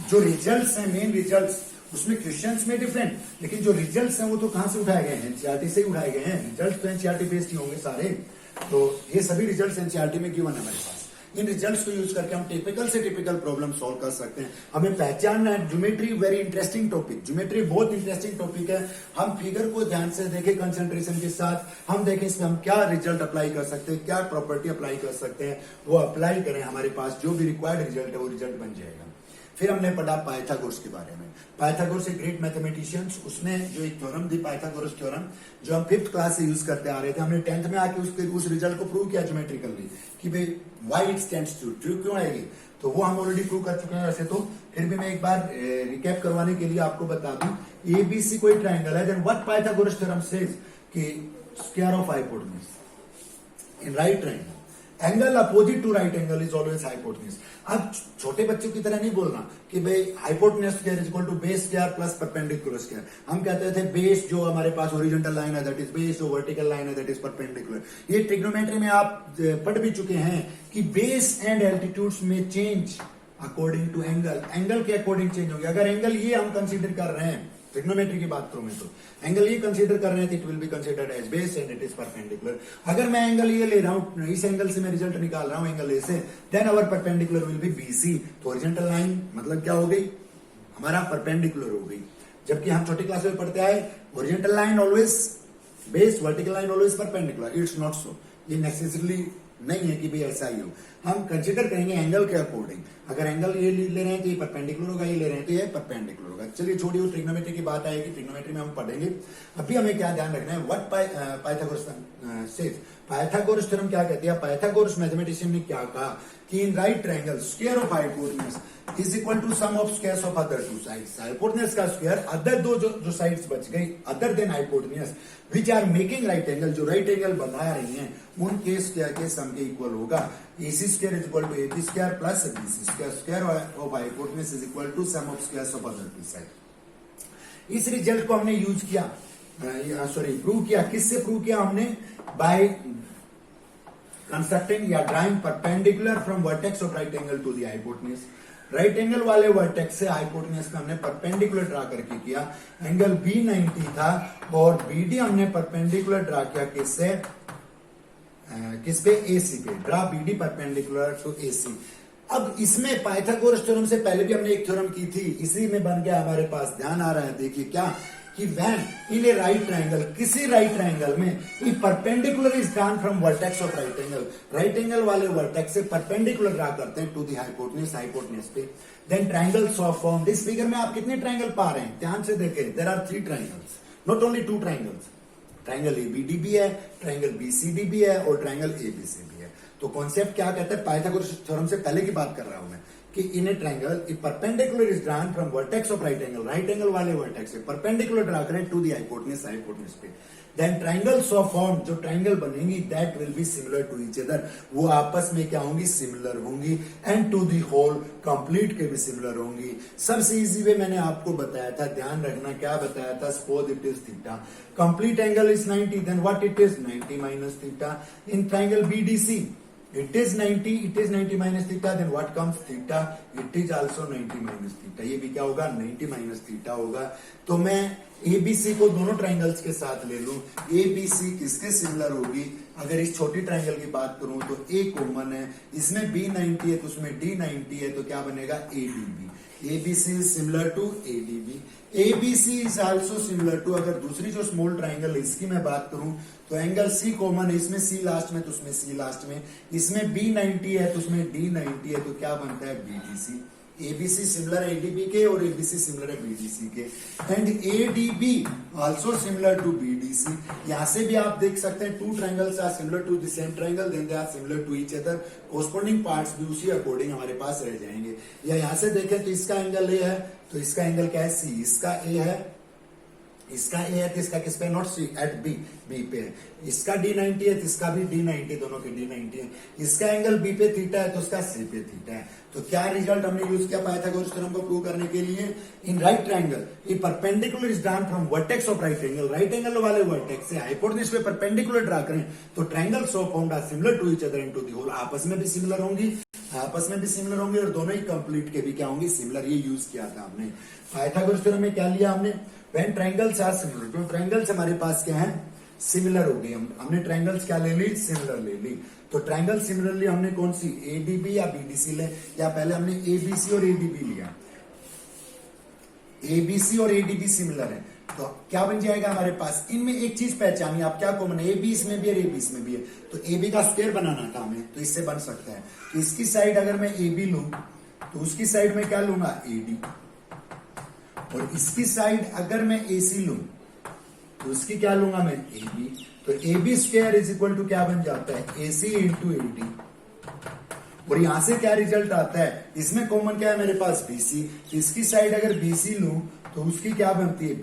जो रिजल्ट्स हैं, मेन रिजल्ट्स, उसमें क्वेश्चंस में डिफरेंट, लेकिन जो रिजल्ट्स हैं वो तो कहां से उठाए गए हैं, एनसीईआरटी से ही उठाए गए हैं. रिजल्ट तो एनसीईआरटी बेस्ड ही होंगे सारे. तो ये सभी रिजल्ट्स एनसीईआरटी में गिवन है हमारे पास. इन रिजल्ट्स को यूज करके हम टिपिकल से टिपिकल प्रॉब्लम सॉल्व कर सकते हैं. हमें पहचानना है, geometry very interesting topic, geometry बहुत इंटरेस्टिंग टॉपिक है. हम फिगर को ध्यान से देखें, कंसंट्रेशन के साथ हम देखें इसमें हम क्या रिजल्ट अप्लाई कर सकते हैं, क्या प्रॉपर्टी अप्लाई कर सकते हैं, वो अप्लाई करें, हमारे पास जो भी रिक्वायर्ड रिजल्ट है वो रिजल्ट बन जाएगा. फिर हमने पढ़ा पाइथागोरस के बारे में. पाइथागोरस एक ग्रेट मैथमेटिशियंस, उसने जो एक थ्योरम दी, पाइथागोरस थ्योरम, जो हम 5th क्लास से यूज करते आ रहे थे, हमने 10th में आके उस रिजल्ट को प्रूव किया ज्योमेट्रिकली कि भाई व्हाई इट स्टैंड्स ट्रू, क्यों आएगी. तो वो हम ऑलरेडी प्रूव कर चुके हैं. वैसे तो फिर भी मैं एक बार रिकैप करवाने के लिए आपको बता दूं, एबीसी कोई ट्राइंगल है, then what Pythagoras theorem says कि square of hypotenuse in right triangle, angle opposite to right angle is always hypotenuse. अब छोटे बच्चों की तरह नहीं बोलना कि भाई hypotenuse square is equal to base square plus perpendicular square. हम कहते थे बेस जो हमारे पास हॉरिजॉन्टल लाइन है दैट इज बेस, जो वर्टिकल लाइन है दैट इज परपेंडिकुलर. ये ट्रिग्नोमेट्री में आप पढ़ भी चुके हैं कि बेस एंड एल्टीट्यूड्स में change according to angle, angle के अकॉर्डिंग चेंज होंगे. अगर एंगल ये हम कंसीडर कर रहे हैं ट्रिग्नोमेट्री की बात करूं मैं तो एंगल ये कंसीडर कर रहे हैं, it will be considered as base and it is perpendicular. अगर मैं एंगल ये ले रहा हूं, इस एंगल से मैं रिजल्ट निकाल रहा हूं एंगल ए से, then our perpendicular will be BC. तो ओरिजेंटल लाइन मतलब क्या हो गई, हमारा परपेंडिकुलर हो गई। जबकि हम छोटी क्लास में पढ़ते आए horizontal line always base, vertical line always perpendicular. It's not so, ये नेसेसरली नहीं है कि भाई ऐसा ही हो। हम कंसीडर करेंगे एंगल के अकॉर्डिंग। अगर एंगल ये ले रहे हैं तो ये परपेंडिकुलर होगा, ये ले रहे हैं तो ये परपेंडिकुलर होगा। चलिए छोड़िए, वो ट्रिग्नोमेट्री की बात आएगी, ट्रिग्नोमेट्री में हम पढ़ेंगे। अभी हमें क्या ध्यान रखना है, what Pythagoras says. Pythagoras theorem क्या कहती है, पाइथागोरस मैथमेटिशियन ने क्या कहा कि in right triangle square of hypotenuse is equal to sum of squares of other two sides. Hypotenuse का स्क्वायर अदर दो जो साइड्स बच गई other than hypotenuse which are making right angle, जो राइट एंगल बना रही हैं उनके स्क्वायर के सम के इक्वल होगा। AC square is equal to AB square plus BC square, square of hypotenuse is equal to sum of squares of other two side. इस result को हमने यूज किया, प्रूव किया। किससे प्रूव किया हमने, बाय कंस्ट्रक्टिंग या drawing perpendicular from vertex of right angle to the hypotenuse. Right angle वाले वर्टेक्स से हाइपोटेन्यूज का हमने परपेंडिकुलर ड्रा करके किया। एंगल B90 था और BD हमने परपेंडिकुलर ड्रा किया किससे, किस पे, AC पे। Draw BD perpendicular to AC। अब इसमें पाइथागोरस थ्योरम से पहले भी हमने एक थ्योरम की थी, इसी में बन गया हमारे पास। ध्यान आ रहा है, देखिए क्या कि when in A right triangle, किसी राइट ट्रायंगल में E perpendicular is drawn from vertex of right angle, right angle वाले वर्टेक्स से परपेंडिकुलर ड्रा करते हैं टू द हाइपोटेन्यूज, हाइपोटेन्यूज पे, देन ट्रायंगल्स ऑफ फॉर्म। इस फिगर में आप कितने ट्रायंगल पा रहे हैं, ध्यान से देखें, there are 3 triangles, not only 2 triangles. Triangle ABD भी है, ट्रायंगल BCD भी है और ट्रायंगल ABC भी है। तो कॉन्सेप्ट क्या कहता है, पाइथागोरस थ्योरम से पहले की बात कर रहा हूं मैं कि in a triangle a perpendicular is drawn from vertex of right angle, right angle वाले वर्टेक्स से परपेंडिकुलर ड्रा करें टू द हाइपोटेन्यूज, हाइपोटेन्यूज पे, देन ट्रायंगल्स ऑफ फॉर्म, जो ट्रायंगल बनेंगी that will be similar to each other, वो आपस में क्या होंगी, सिमिलर होंगी, and to the whole complete के भी सिमिलर होंगी। सबसे इजी वे मैंने आपको बताया था, ध्यान रखना क्या बताया था, suppose it is theta, complete angle is 90, then what it is 90 minus थीटा। In triangle BDC it is 90 minus theta, then what comes theta, it is also 90 minus theta। ये भी क्या होगा, 90 minus theta होगा। तो मैं ABC को दोनों ट्रायंगल्स के साथ ले लूं, ABC किसके सिमिलर होगी, अगर इस छोटी ट्रायंगल की बात करूं तो A कॉमन है, इसमें B90 है तो उसमें D90 है, तो क्या बनेगा ADB। ABC is similar to ADB। ABC is also similar to, अगर दूसरी जो स्मॉल ट्रायंगल इसकी मैं बात करूं तो एंगल C कॉमन है, इसमें C लास्ट में तो उसमें C लास्ट में, इसमें B90 है तो उसमें D90 है, तो क्या बनता है BDC। ABC सिमिलर है ADB के और ABC सिमिलर है BDC के, and ADB also similar to BDC। यहां से भी आप देख सकते हैं 2 triangles are similar to the same triangle, then they are similar to each other, corresponding parts भी उसी अकॉर्डिंग हमारे पास रह जाएंगे। या यहां से देखें तो इसका एंगल A है तो इसका एंगल क्या है, C, इसका A है, इसका A है तो इसका किस पे, नॉट C, एट B पे है, इसका D90 है तो इसका भी D90, दोनों के D90 है, इसका एंगल B पे थीटा है तो उसका C पे थीटा है। तो क्या रिजल्ट हमने यूज किया पाइथागोरस थ्योरम को प्रूव करने के लिए, in right triangle a perpendicular is drawn from vertex of right angle, right angle वाले वर्टेक्स से हाइपोटेन्यूज पे परपेंडिकुलर ड्रा करें तो triangles of form are similar to each other and to the whole, आपस में भी सिमिलर होंगी, आपस में भी सिमिलर होंगे और दोनों ही कंप्लीट के भी क्या होंगी, सिमिलर। ये यूज किया था हमने पाइथागोरस थ्योरम में। क्या लिया हमने, व्हेन ट्रायंगल्स आर सिमिलर, तो ट्रायंगल्स हमारे पास क्या है, सिमिलर हो गई। हमने ट्रायंगल्स क्या ले ली, सिमिलर ले ली। तो ट्रायंगल सिमिलरली हमने कौन सी, ADB या BDC ले, या पहले हमने ABC और ADB लिया, ABC और ADB सिमिलर है तो क्या बन जाएगा हमारे पास, इनमें एक चीज पहचानिए आप, क्या कॉमन है, AB इसमें भी है और AB इसमें भी है, तो AB का स्क्वायर बनाना था हमें, तो इससे बन सकता है। तो इसकी साइड अगर मैं AB लूं तो उसकी साइड में क्या लूंगा, AD, और इसकी साइड अगर मैं AC लूं तो उसकी क्या लूंगा मैं, AB। तो AB square is equal to क्या बन जाता है, AC इंटू AD। और यहां से क्या रिजल्ट आता है, इसमें कॉमन क्या है मेरे पास, BC, तो इसकी साइड अगर BC लूं तो उसकी क्या बनती है,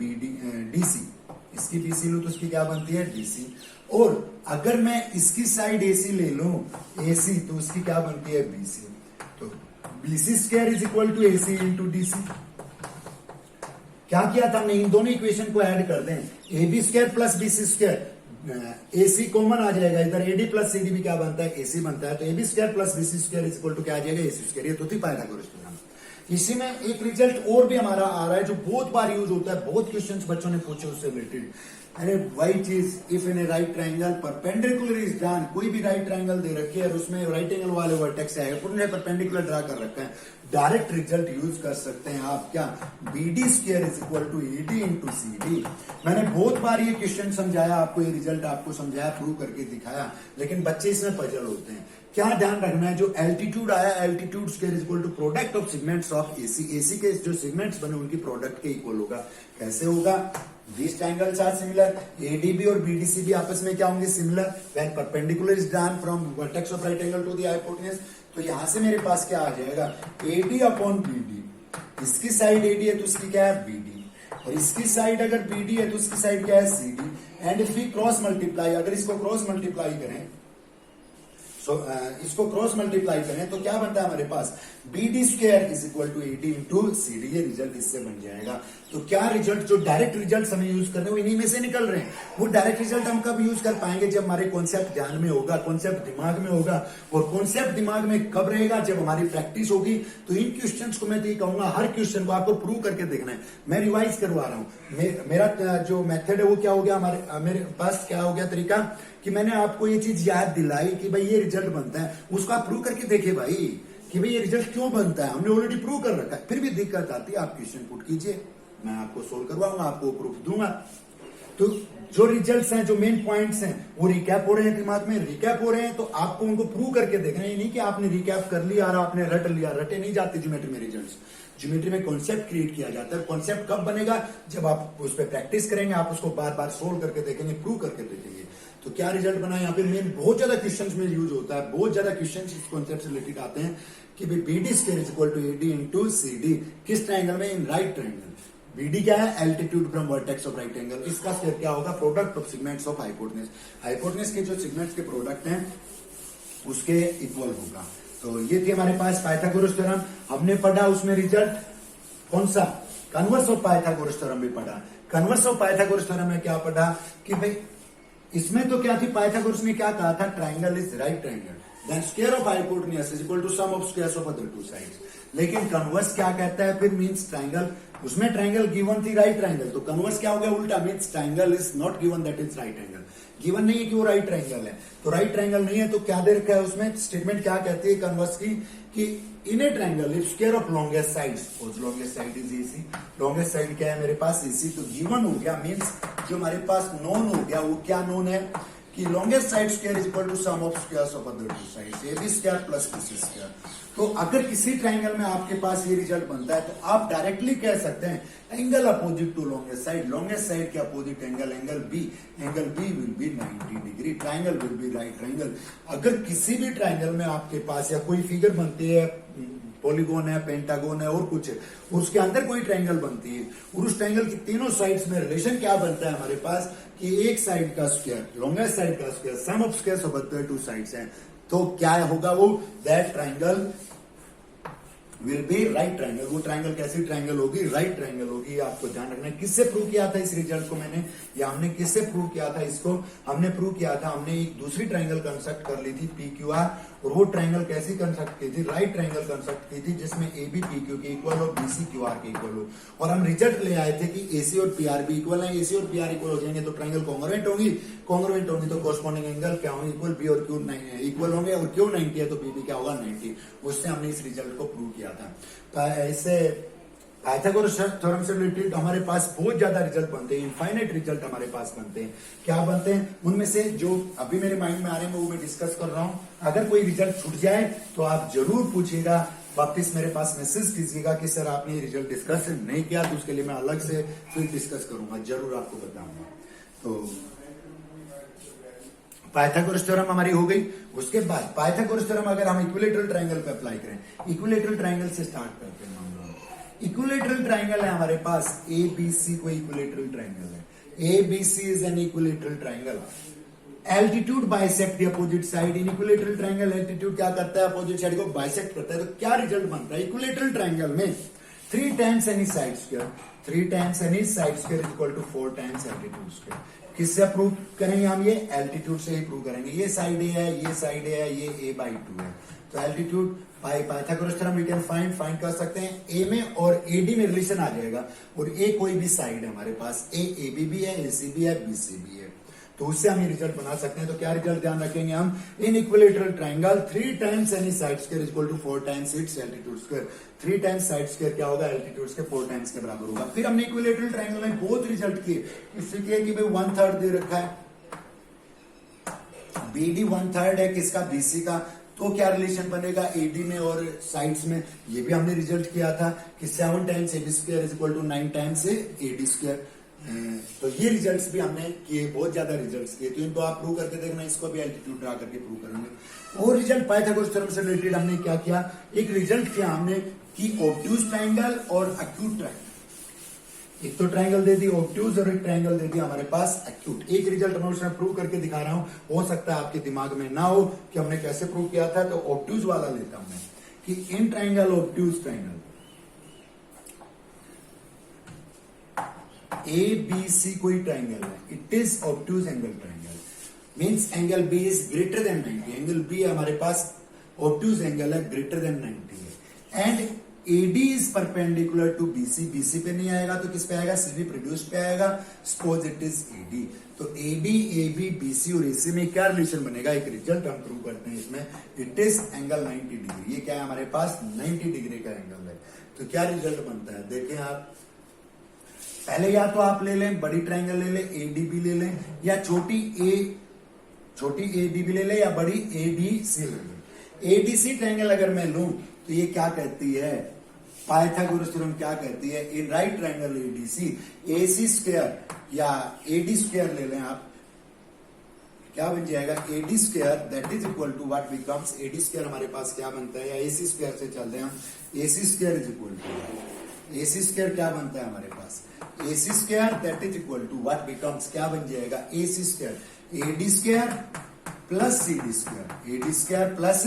DC, इसकी BC लूं तो उसकी क्या बनती है, DC। और अगर मैं इसकी साइड AC ले लूं, AC, तो उसकी क्या बनती है, BC। तो BC square is equal to AC into DC। क्या किया था हमने, इन दोनों इक्वेशन को ऐड कर दें, AB square plus BC square, AC common आ जाएगा इधर, AD प्लस CD भी क्या बनता है, AC बनता है, तो AB square plus BC square is equal to क्या आ जाएगा, AC स्क्वायर। ये तो थी पाइथागोरस थ्योरम। इसी में एक रिजल्ट और भी हमारा आ रहा है जो बहुत बार यूज होता है, बहुत क्वेश्चंस बच्चों ने पूछे उससे रिलेटेड। अरे white is if in A right triangle perpendicular is drawn, कोई भी राइट ट्रायंगल दे रखी है और उसमें राइट एंगल वाले वर्टेक्स है, पूरे परपेंडिकुलर ड्रा कर रखा है, डायरेक्ट रिजल्ट यूज कर सकते हैं आप क्या, BD square is equal to ED into CD। मैंने बहुत बार ये क्वेश्चन समझाया आपको, ये रिजल्ट आपको समझाया, प्रूव करके दिखाया, लेकिन बच्चे इसमें पजल होते हैं। क्या ध्यान रखना है, जो एल्टीट्यूड आया, altitude square is equal to product of segments of AC, AC के जो सेगमेंट्स बने उनकी प्रोडक्ट के इक्वल होगा। कैसे होगा, These triangles are similar, ADB और BDC भी आपस में क्या होंगे, similar, when perpendicular is drawn from vertex of right angle to the hypotenuse। तो यहां से मेरे पास क्या आ जाएगा, AD अपॉन BD, इसकी साइड AD है तो इसकी क्या है BD, और इसकी साइड अगर BD है तो इसकी साइड क्या है CD, and if we cross multiply, अगर इसको क्रॉस मल्टीप्लाई करें, इसको क्रॉस मल्टीप्लाई करें तो क्या बनता है हमारे पास, BD square is equal to AD into CD, ये रिजल्ट इससे बन जाएगा। तो क्या रिजल्ट, जो डायरेक्ट रिजल्ट हमें यूज करने वो इन्हीं में से निकल रहे हैं। वो डायरेक्ट रिजल्ट हम कब यूज कर पाएंगे, जब हमारे कॉन्सेप्ट ध्यान में होगा, कॉन्सेप्ट दिमाग में होगा, और कॉन्सेप्ट दिमाग में कब रहेगा, जब हमारी प्रैक्टिस होगी। तो इन क्वेश्चंस को मैं तो ये कहूंगा, हर क्वेश्चन को आपको प्रूव करके देखना है। मैं रिवाइज करवा रहा हूं, मेरा जो मेथड है वो क्या हो गया, मेरे पास क्या हो गया तरीका, कि मैंने आपको ये चीज याद दिलाई कि भाई ये रिजल्ट बनता है, उसको आप प्रूव करके देखे भाई कि भाई ये रिजल्ट क्यों बनता है, हमने ऑलरेडी प्रूव कर रखा है। फिर भी दिक्कत आती है, आप क्वेश्चन पुट कीजिए, मैं आपको सोल्व करवाऊंगा, आपको प्रूफ दूंगा। तो जो रिजल्ट्स हैं, जो मेन पॉइंट्स हैं, वो रिकैप हो रहे हैं दिमाग में, रिकैप हो रहे हैं, तो आपको उनको प्रूव करके देखना है। नहीं कि आपने रिकैप कर लिया और आपने रट लिया, रटे नहीं जाते ज्योमेट्री में रिजल्ट्स। ज्योमेट्री में कॉन्सेप्ट क्रिएट किया जाता है। कॉन्सेप्ट कब बनेगा, जब आप उस पर प्रैक्टिस करेंगे, आप उसको बार बार सोल्व करके देखेंगे, प्रूव करके देखेंगे। तो क्या रिजल्ट बना, यहाँ पे मेन बहुत ज्यादा क्वेश्चंस में यूज होता है, बहुत ज्यादा क्वेश्चंस इस कॉन्सेप्ट से रिलेटेड आते हैं कि भाई BD square is equal to AD into CD, किस ट्रायंगल में, इन राइट ट्रायंगल। BD क्या है, altitude from vertex of right angle, इसका स्क्वायर क्या होगा, product of segments of hypotenuse. Hypotenuse के जो सेगमेंट्स के प्रोडक्ट हैं उसके इक्वल होगा। तो ये थी हमारे पास पाइथागोरस थ्योरम, हमने पढ़ा उसमें रिजल्ट कौन सा, कन्वर्स ऑफ पाइथागोरस थ्योरम भी पढ़ा। कन्वर्स ऑफ पाइथागोरस थ्योरम में क्या पढ़ा कि भाई इसमें तो क्या थी, पाइथागोरस ने क्या कहा था, triangle is right triangle, then square of hypotenuse is equal to sum of squares of other two sides. लेकिन कन्वर्स क्या कहता है, फिर मींस ट्राइंगल, उसमें ट्राइंगल गिवन थी राइट ट्राइंगल, तो कन्वर्स क्या हो गया, उल्टा, means triangle is not given that is right angle. Given नहीं है कि वो राइट ट्राइंगल है, तो राइट ट्राइंगल नहीं है, तो क्या दे रखा है उसमें, स्टेटमेंट क्या कहती है कन्वर्स की, कि in a triangle if square of longest sides, longest side is AC, longest side क्या है मेरे पास AC, तो गिवन हो गया, मींस जो हमारे पास नोन हो गया, वो क्या नोन है कि longest side square is equal to sum of squares of other two sides, AB square plus BC square. तो अगर किसी ट्राइंगल में आपके पास ये रिजल्ट बनता है तो आप डायरेक्टली कह सकते हैं angle opposite to longest side, longest side के opposite angle, angle B will be 90 degree, triangle will be right triangle. अगर किसी भी ट्राइंगल में आपके पास या कोई फिगर बनती है, पॉलीगोन है, पेंटागोन है और कुछ है, उसके अंदर कोई ट्राइंगल बनती है और उस ट्राइंगल की तीनों साइड्स में रिलेशन क्या बनता है हमारे पास कि एक साइड का स्क्वायर, लॉन्गेस्ट साइड का square, sum of squares of other two sides है, तो क्या होगा वो, that triangle will be right triangle. वो ट्राइंगल कैसी ट्राइंगल होगी, राइट ट्राइंगल होगी। आपको ध्यान रखना है। किससे प्रूव किया था इस रिजल्ट को मैंने, या हमने किससे प्रूव किया था इसको, हमने प्रूव किया था, हमने एक दूसरी ट्राइंगल कंस्ट्रक्ट कर ली थी PQR, और वो ट्राइंगल कैसी कंस्ट्रक्ट की थी, राइट ट्राइंगल कंस्ट्रक्ट की थी जिसमें AB PQ के इक्वल हो, BC QR के इक्वल हो, और हम रिजल्ट ले आए थे कि AC और PR भी इक्वल है। AC और PR इक्वल हो जाएंगे तो ट्राइंगल कॉन्ग्रुएंट होगी, कॉन्ग्रुएंट होंगी तो कॉरस्पॉन्डिंग एंगल क्या होंगे, इक्वल, B और Q इक्वल होंगे, और Q 90 है तो B भी क्या होगा 90। उससे हमने इस रिजल्ट को प्रूव किया था। ऐसे पाइथागोरस थ्योरम से रिलेटेड हमारे पास बहुत ज्यादा रिजल्ट बनते हैं, इनफाइनाइट रिजल्ट हमारे पास बनते हैं। क्या बनते हैं, उनमें से जो अभी मेरे माइंड में आ रहे हैं वो मैं डिस्कस कर रहा हूं। अगर कोई रिजल्ट छूट जाए तो आप जरूर पूछिएगा, वापस मेरे पास मैसेज कीजिएगा कि सर आपने ये रिजल्ट डिस्कस नहीं किया, तो उसके लिए मैं अलग से फिर डिस्कस करूंगा, जरूर आपको बताऊंगा। तो पाइथागोरस थ्योरम हमारी हो गई। उसके बाद पाइथागोरस थ्योरम अगर हम इक्विलेटरल ट्रायंगल पे अप्लाई करें, इक्विलेटरल ट्रायंगल से स्टार्ट करते हैं। इक्विलेटरल ट्रायंगल है हमारे पास, ABC कोई इक्विलेटरल ट्रायंगल है, ABC is an equilateral triangle. Altitude bisect the opposite side. In equilateral triangle altitude क्या करता है, अपोजिट साइड को बाइसेक्ट करता है। तो क्या रिजल्ट बनता है इक्विलेटरल ट्रायंगल में, 3 times any side square, 3 times any side square is equal to 4 times altitude square. किससे प्रूव करेंगे हम? ये एल्टीट्यूड से ही प्रूव करेंगे। ये साइड ए है, ये साइड ए है, ये a/2 है, तो altitude Pythagoras theorem we can find कर सकते हैं। ए में और एडी में रिलेशन आ जाएगा, और ए कोई भी साइड है हमारे पास, ए बी भी है, AC भी है, BC भी है, तो उससे हम ये रिजल्ट बना सकते हैं। तो क्या रिजल्ट ध्यान रखेंगे हम? In equilateral triangle 3 times any side square equal to 4 times its altitude square. 3 times side square क्या होगा? एल्टीट्यूड के 4 टाइम्स के बराबर होगा। फिर हमने इक्विलेटरल ट्राइंगल में बहुत रिजल्ट किए। इससे किया कि भाई 1/3 दे रखा है, BD 1/3 है किसका? BC का, तो क्या रिलेशन बनेगा AD में और साइड्स में? ये भी हमने रिजल्ट किया था कि 7 times AB square is equal to 9 times AD square. तो ये रिजल्ट्स भी हमने किए, बहुत ज्यादा रिजल्ट्स किए, तो इनको आप प्रूव करके देखना, इसको भी एल्टीट्यूड ड्रा करके प्रूव करेंगे। और रिजल्ट पाइथागोरस थ्योरम से रिलेटेड हमने क्या किया? एक रिजल्ट किया हमने कि ऑब्ट्यूज ट्राइंगल और एक्यूट ट्राइंगल, एक तो ट्राइंगल दे दी ऑब्ट्यूज और एक ट्राइंगल दे दिया हमारे पास एक्यूट। एक रिजल्ट मैं उसमें प्रूव करके दिखा रहा हूं, हो सकता है आपके दिमाग में ना हो कि हमने कैसे प्रूव किया था, तो ऑब्ट्यूज वाला लेता हूं मैं कि in triangle obtuse triangle ABC कोई ट्राइंगल है, it is obtuse angle triangle, means angle B is greater than 90। Angle B हमारे पास ऑब्ट्यूज एंगल है, ग्रेटर देन 90 है, and AD is perpendicular to BC। BC पे नहीं आएगा तो किस पे आएगा? CV प्रोड्यूस पे आएगा। सपोज इट इज AD, तो AD, AB, BC और AC में क्या रिलेशन बनेगा? एक रिजल्ट हम प्रूव करते हैं इसमें, इट इज एंगल 90 डिग्री। ये क्या है? हमारे पास 90 डिग्री का एंगल है। तो क्या रिजल्ट बनता है देखें आप। पहले या तो आप ले लें बड़ी ट्राइंगल ले लें, ADB ले लें, या छोटी ADB ले लें, या बड़ी ADC ले लें। ADC ट्राइंगल अगर मैं लूं तो ये क्या कहती है? पाइथागोरस थ्योरम क्या कहती है? In right triangle ADC AC square या AD स्क्वायर ले लें आप, क्या बन जाएगा? AD square that is equal to what becomes AD square हमारे पास क्या बनता है? या AC स्क्वायर से चलते हैं हम, AC square is equal to AC square क्या बनता है हमारे पास? AC square that is equal to what becomes, क्या बन जाएगा? AC square AD square plus CD square, AD square plus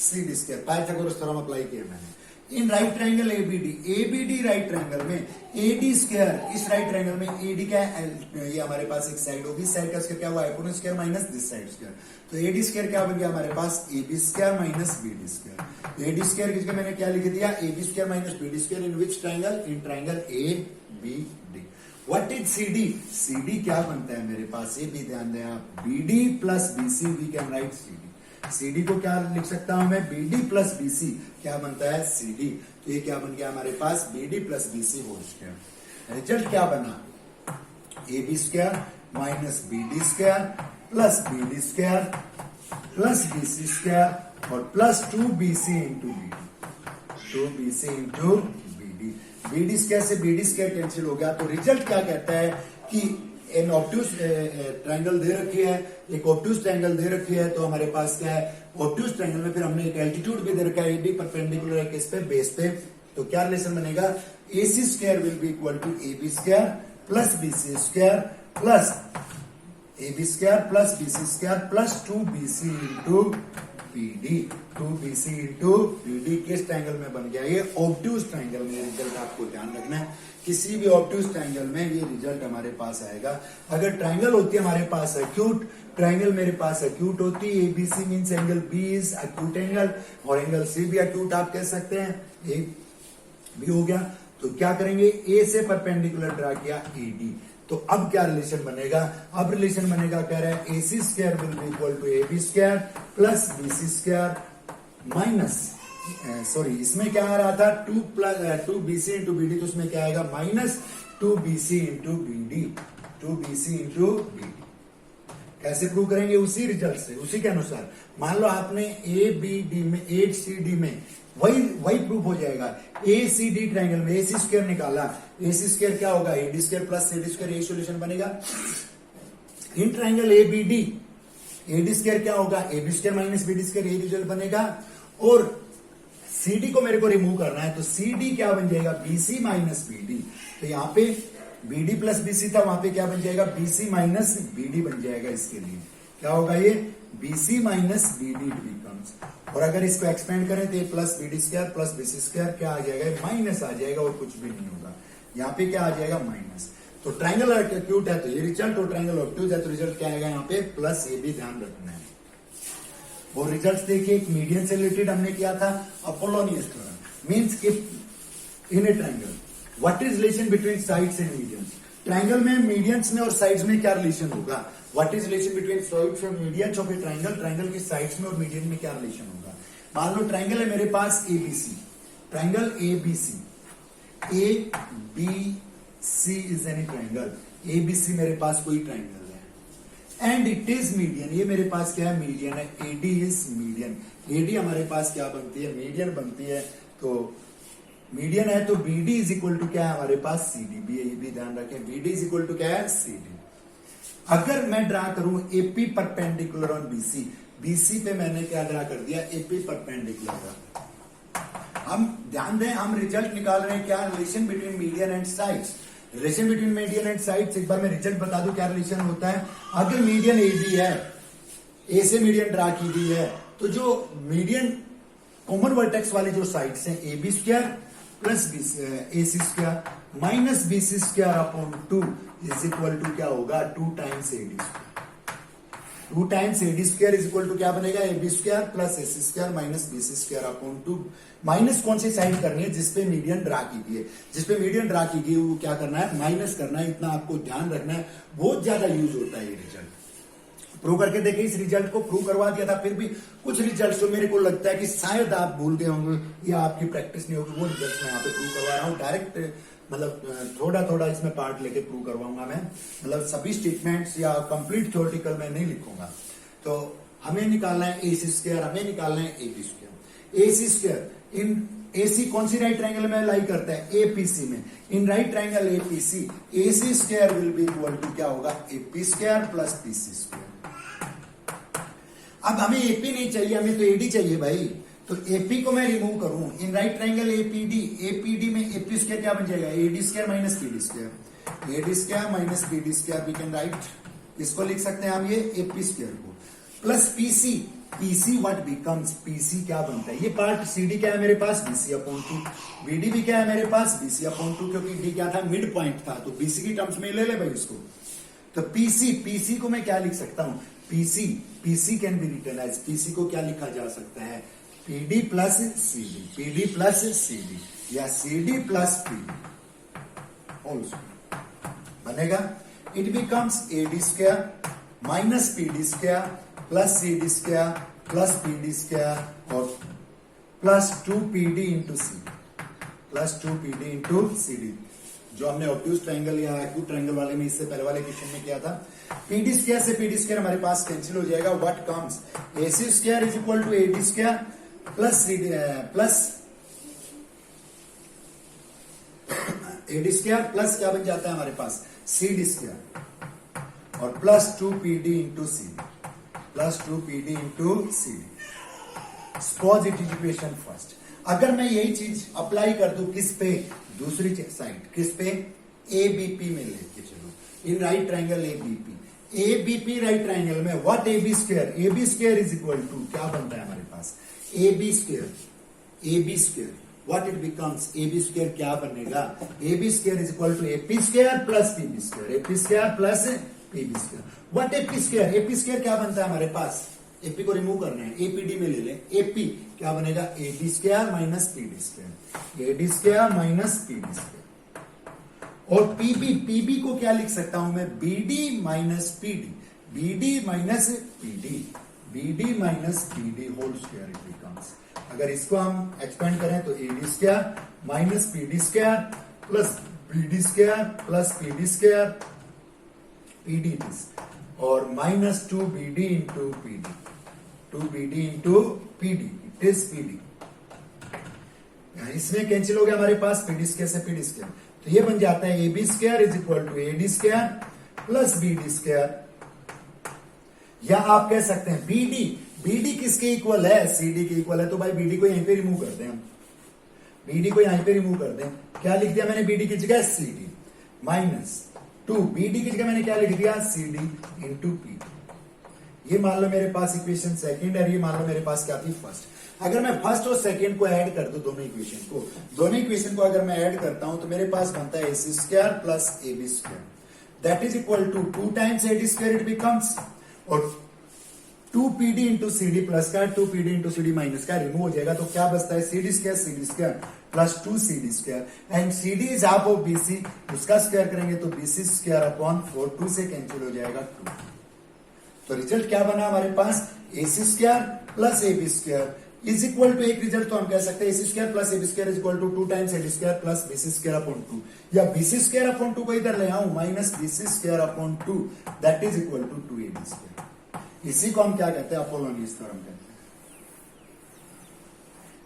CD square. Pythagoras theorem apply किया मैंने। In right triangle ABD right triangle में AD स्क्वायर, इस right triangle में AD क्या है? ये हमारे पास एक साइड होगी, साइड का स्क्वायर क्या हुआ? Hypotenuse square minus this side square, तो AD स्क्वायर क्या बन गया हमारे पास? AB square minus BD square. AD square किसका मैंने क्या लिख दिया? AB square minus BD square in which triangle? In triangle ABD। What is CD? CD क्या बनता है मेरे पास? ये भी ध्यान दें आप, BD plus BC we can write CD। CD को क्या लिख सकता हूं मैं? BD प्लस BC क्या बनता है? CD। तो ये क्या बन गया हमारे पास? BD plus BC whole square. Result क्या बना? AB square minus BD square plus BD square plus BC square और plus 2BC into BD, 2BC into BD। BD square से BD स्क्वायर कैंसिल हो गया। तो रिजल्ट क्या कहता है कि इन ऑब्ट्यूज ट्राइंगल दे रखी है, एक ऑब्ट्यूज ट्राइंगल दे रखी है, तो हमारे पास क्या है? ऑब्ट्यूज ट्राइंगल में फिर हमने एक एल्टीट्यूड भी दे रखा है, AD परपेंडिकुलर है किस पे? बेस पे। तो क्या रिलेशन बनेगा? AC square will be equal to AB square plus BC square plus AB square plus BC square plus 2BC into BD, 2BC into BD किस ट्राइंगल में बन गया? ये ऑब्ट्यूज ट्राइंगल में। रिजल्ट आपको ध्यान रखना है, किसी भी ऑब्ट्यूज ट्राइंगल में ये रिजल्ट हमारे पास आएगा। अगर ट्राइंगल होती है हमारे पास एक्यूट ट्राइंगल, मेरे पास एक्यूट होती है, ABC means angle B is acute angle और एंगल C भी एक्यूट आप कह सकते हैं, A भी हो गया। तो क्या करेंगे? A से परपेंडिकुलर ड्रा किया AD, तो अब क्या रिलेशन बनेगा? अब रिलेशन बनेगा, कह रहा है AC square will be equal to AB square plus BC square minus, sorry इसमें क्या आ रहा था? 2BC इंटू BD, तो उसमें क्या आएगा? Minus 2BC into BD, 2BC into BD। कैसे प्रूव करेंगे? उसी रिजल्ट से, उसी के अनुसार। मान लो आपने ABD में 8CD में वही प्रूफ हो जाएगा। ACD ट्राइंगल में AC स्क्वायर निकाला, AC स्क्वायर क्या होगा? AD square plus CD square, ये सॉल्यूशन बनेगा। In triangle ABD AD square क्या होगा? AB square minus BD square, ये रिजल्ट बनेगा। और CD को मेरे को रिमूव करना है, तो CD क्या बन जाएगा? BC minus BD। तो यहाँ पे BD प्लस BC था, वहां पे क्या बन जाएगा? BC माइनस BD बन जाएगा। इसके लिए क्या होगा? ये BC माइनस BD बिकम्स, और अगर इसको एक्सपेंड करें तो ये plus B D square plus B C square क्या आ जाएगा, माइनस आ जाएगा और कुछ भी नहीं होगा। यहाँ पे क्या आ जाएगा, माइनस। तो ट्राइंगल एक्यूट है तो ये रिजल्ट, और ट्राइंगल ऑब्ट्यूज है तो रिजल्ट क्या आएगा यहाँ पे प्लस, ये भी ध्यान रखना है। और रिजल्ट देखिए, एक मीडियन से रिलेटेड हमने किया था Apollonius theorem, means in a triangle what is relation between sides and medians. Triangle में मीडियंस में और साइड्स में क्या रिलेशन होगा, what is relation between sides and medians of a triangle, triangle के साइड्स में और मीडियन में क्या रिलेशन होगा। मान लो ट्राइंगल है मेरे पास ABC, triangle ABC, A B C is any triangle, ABC मेरे पास कोई ट्राइंगल है एंड इट इज मीडियन, ये मेरे पास क्या है, मीडियन है, एडी इज मीडियन, एडी हमारे पास क्या बनती है, मीडियन बनती है। तो मीडियन है तो बीडी इज इक्वल टू क्या है हमारे पास, सीडी, भी ध्यान रखें, बीडी इज इक्वल टू क्या है, सीडी। अगर मैं ड्रा करूं AP perpendicular on BC, BC पे मैंने क्या ड्रा कर दिया, एपी परपेंडिकुलर। हम ध्यान दें, हम रिजल्ट निकाल रहे हैं क्या, relation between median and sides. Relation between median and sides, एक बार मैं रिजल्ट बता दूं क्या रिलेशन होता है। अगर मीडियन ए बी है, ए से मीडियन ड्रा की गई है, तो जो मीडियन कॉमन वर्टेक्स वाले जो साइड्स हैं, A B square plus A C square minus B C square upon 2 is equal to क्या होगा, 2 times A D square. 2 times A D square is equal to क्या बनेगा, A B square plus A C square minus B C square upon 2। Minus कौन सी side करनी है, जिसपे median draw की गई है, जिसपे मीडियन ड्रा की गई वो क्या करना है, माइनस करना है। इतना आपको ध्यान रखना है, बहुत ज्यादा यूज होता है ये रिजल्ट। प्रूव करके देखिए, इस रिजल्ट को प्रूव करवा दिया था, फिर भी कुछ रिजल्ट जो मेरे को लगता है कि शायद आप भूल गए होंगे या आपकी प्रैक्टिस नहीं होगी, वो रिजल्ट मैं यहाँ पे प्रूव करवा रहा हूँ। डायरेक्ट मतलब थोड़ा थोड़ा इसमें पार्ट लेके प्रूव करवाऊंगा मैं, मतलब सभी स्टेटमेंट्स या कंप्लीट थ्योरेटिकल में नहीं लिखूंगा। तो हमें निकालना है ए सी स्क्वायर, हमें निकालना है A B square. A C square in AC कौन सी राइट ट्राइंगल में लाई करता है, एपीसी में। In right triangle APC AC square will be equal to क्या होगा, AP square plus PC square. अब हमें एपी नहीं चाहिए, हमें तो एडी चाहिए भाई। तो एपी को मैं रिमूव करूं, in right triangle APD, APD में एपी स्क्वायर क्या बन जाएगा, AD square minus PD square, AD square minus PD square we can write, इसको लिख सकते हैं हम ये एपी स्क्वायर को, plus PC, PC what becomes, PC क्या बनता है, ये पार्ट सीडी क्या है मेरे पास, बीसी अपॉन 2, बीडी भी क्या है मेरे पास, बीसी अपॉन 2, क्योंकि डी क्या था, मिड पॉइंट था, तो बीसी की टर्म्स में ले ले भाई इसको। तो पीसी, पीसी को मैं क्या लिख सकता हूं, PC, PC can be written as, PC को क्या लिखा जा सकता है, PD plus CD, PD plus CD या CD plus PD whole square बनेगा। It becomes AD square minus PD square plus CD square plus PD square और plus 2pd into CD, plus 2pd into CD, जो हमने obtuse triangle या acute triangle वाले में इससे पहले वाले क्वेश्चन में किया था। पीडी स्क्वायर से पीडी स्क्वायर हमारे पास कैंसिल हो जाएगा, what comes, AC square is equal to AD square plus plus AD square plus क्या बन जाता है हमारे पास, सीडी स्क्वायर और plus 2pd into CD, plus 2pd into CD. Suppose it is equation first. अगर मैं यही चीज अप्लाई कर दूं किस पे, दूसरी साइड किस पे, एबीपी में लेके चलो, in right triangle ABP, ABP right triangle में what AB square, AB square is equal to क्या बनता है हमारे पास, AB square, AB square what it becomes, AB square क्या बनेगा, AB square is equal to AP square plus PB square, AP square plus PB square. What AP square, AP square क्या बनता है हमारे पास, एपी को रिमूव करना है, APD में ले ले, एपी क्या बनेगा, AD square minus PD square, AD square minus PD square. और पीबी, पीबी को क्या लिख सकता हूं मैं, BD minus PD, BD minus PD, BD minus PD whole square it becomes. अगर इसको हम एक्सपेंड करें तो AD square minus PD square plus BD square plus PD square, PD और minus 2bd into PD, 2bd into PD, it is PD. इसमें cancel हो गया हमारे पास पीडी स्क्वायर से पीडी स्क्वायर, तो ये बन जाता है AB square is equal to AD square plus BD square, या आप कह सकते हैं बीडी, बीडी किसके इक्वल है, सीडी के इक्वल है, तो भाई बीडी को यहीं पे रिमूव कर दें हम, बीडी को यहीं पे रिमूव कर दें, क्या लिख दिया मैंने बीडी की जगह सीडी माइनस 2, बीडी की जगह मैंने क्या लिख दिया, सीडी इंटू पीडी। ये मान लो मेरे पास इक्वेशन सेकंड है, ये मान लो मेरे पास क्या थी फर्स्ट। अगर मैं फर्स्ट और सेकंड को ऐड कर दूं, दोनों इक्वेशन को अगर मैं ऐड करता हूं तो मेरे पास बनता है AC square plus AB square, that is equal to 2 times AD square it becomes, और 2PD इंटू CD प्लस का 2PD इंटू CD माइनस का रिमूव हो जाएगा, तो क्या बचता है CD square plus 2CD square, and CD is half of BC, उसका स्क्वायर करेंगे तो BC स्क्वायर अपॉन 4, 2 से कैंसिल हो जाएगा 2। तो रिजल्ट क्या बना हमारे पास, AC square plus AB square is equal to, एक रिजल्ट तो हम कह सकते हैं AC square plus AB square is equal to 2 times AD square plus BC square upon 2, या BC स्क्वायर अपॉन 2 को इधर ले आऊं minus BC square upon 2, that is equal to 2AD square. इसी को हम क्या कहते हैं, अपोलोनियस थ्योरम कहते हैं।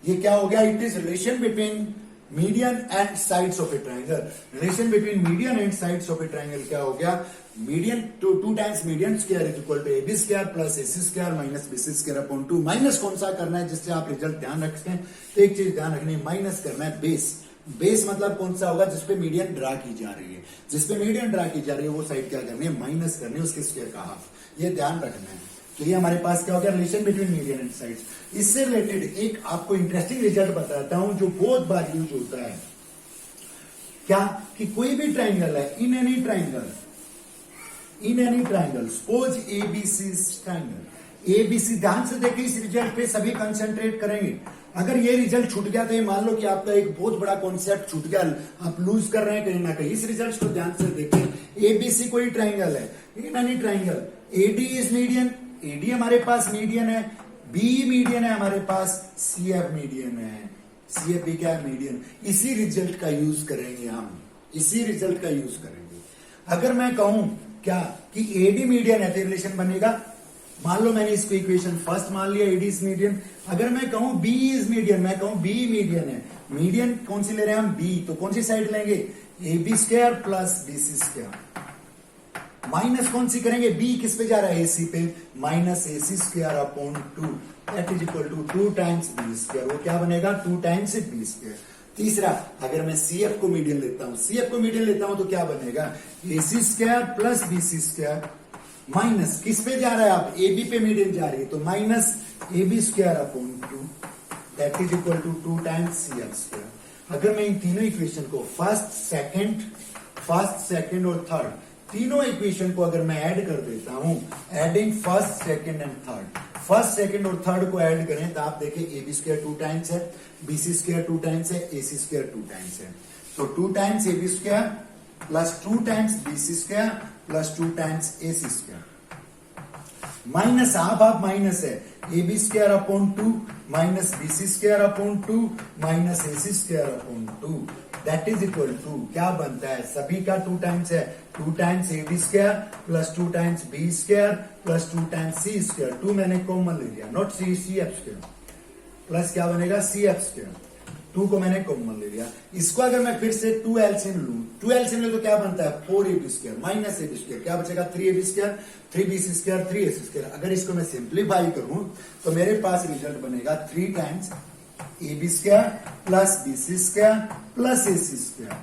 ये क्या हो गया, it is relation between median and sides of a triangle. Relation between median and sides of a triangle क्या हो गया, median two times median square is equal to AB square plus AC square minus BC square upon 2। Minus कौन सा करना है जिससे आप result ध्यान रख सकें, तो एक चीज ध्यान रखनी है, माइनस करना है बेस। बेस मतलब कौन सा होगा, जिसपे मीडियन ड्रा की जा रही है, जिसपे मीडियन ड्रा की जा रही है वो साइड क्या करनी है, माइनस करनी है उसके स्क्वायर का हाफ, ये ध्यान रखना है। तो ये हमारे पास क्या हो गया, relation between median and sides. इससे रिलेटेड एक आपको इंटरेस्टिंग रिजल्ट बताता हूं जो बहुत बार यूज होता है, क्या कि कोई भी ट्राइंगल है, in any triangle suppose ABC triangle, ABC, ध्यान से देखिए इस रिजल्ट पे सभी कंसंट्रेट करेंगे। अगर ये रिजल्ट छूट गया तो ये मान लो कि आपका एक बहुत बड़ा कॉन्सेप्ट छूट गया, आप लूज कर रहे हैं कहीं ना कहीं। इस रिजल्ट को ध्यान से देखिए, ABC कोई ट्राइंगल है, in any triangle, AD is median, AD हमारे पास मीडियन है, B मीडियन है हमारे पास, CF मीडियन है, CF भी क्या है, मीडियन। इसी रिजल्ट का यूज करेंगे हम, इसी रिजल्ट का यूज करेंगे। अगर मैं कहूं क्या कि AD मीडियन है तो रिलेशन बनेगा, मान लो मैंने इसको इक्वेशन फर्स्ट मान लिया, AD इज मीडियन। अगर मैं कहूं B इज मीडियन, मैं कहूं B मीडियन है, मीडियन कौन सी ले रहे हैं हम, B, तो कौन सी साइड लेंगे, AB square plus BC square, minus कौन सी करेंगे, B किस पे जा रहा है, AC पे, minus AC square upon 2, that is equal to 2 times B square, वो क्या बनेगा, 2 टाइम्स B स्क्वायर। तीसरा, अगर मैं CF को मीडियन लेता हूं तो क्या बनेगा, AC square plus BC square, minus किस पे जा रहा है, आप AB पे मीडियन जा रही है, तो minus AB square upon 2, that is equal to 2 times CF square. अगर मैं इन तीनों इक्वेशन को फर्स्ट सेकंड और थर्ड तीनों इक्वेशन को अगर मैं ऐड कर देता हूं, adding first second and third, first second और थर्ड को ऐड करें तो आप देखिए AB स्क्वायर 2 टाइम्स है, BC स्क्वायर 2 टाइम्स है, AC स्क्वायर 2 टाइम्स है, तो 2 times AB square plus 2 times BC square plus 2 times AC square, minus half minus है, AB square upon 2 minus BC square upon 2 minus AC square upon 2, that is equal to क्या बनता है, सभी का 2 times है, 2 times AB square plus 2 times B square plus 2 times C square, 2 मैंने common ले लिया, नॉट CF स्क्वायर, प्लस क्या बनेगा CF स्क्वायर, 2 को मैंने कॉमन ले लिया। इसको अगर मैं फिर से 2 एलसीएम लूं, 2 एलसीएम ले तो क्या बनता है, 4AB square minus AB square, क्या बचेगा 3AB square, 3BC square, 3AC square. अगर इसको मैं सिंप्लीफाई करूं तो मेरे पास रिजल्ट बनेगा 3 times AB square plus BC square plus AC square,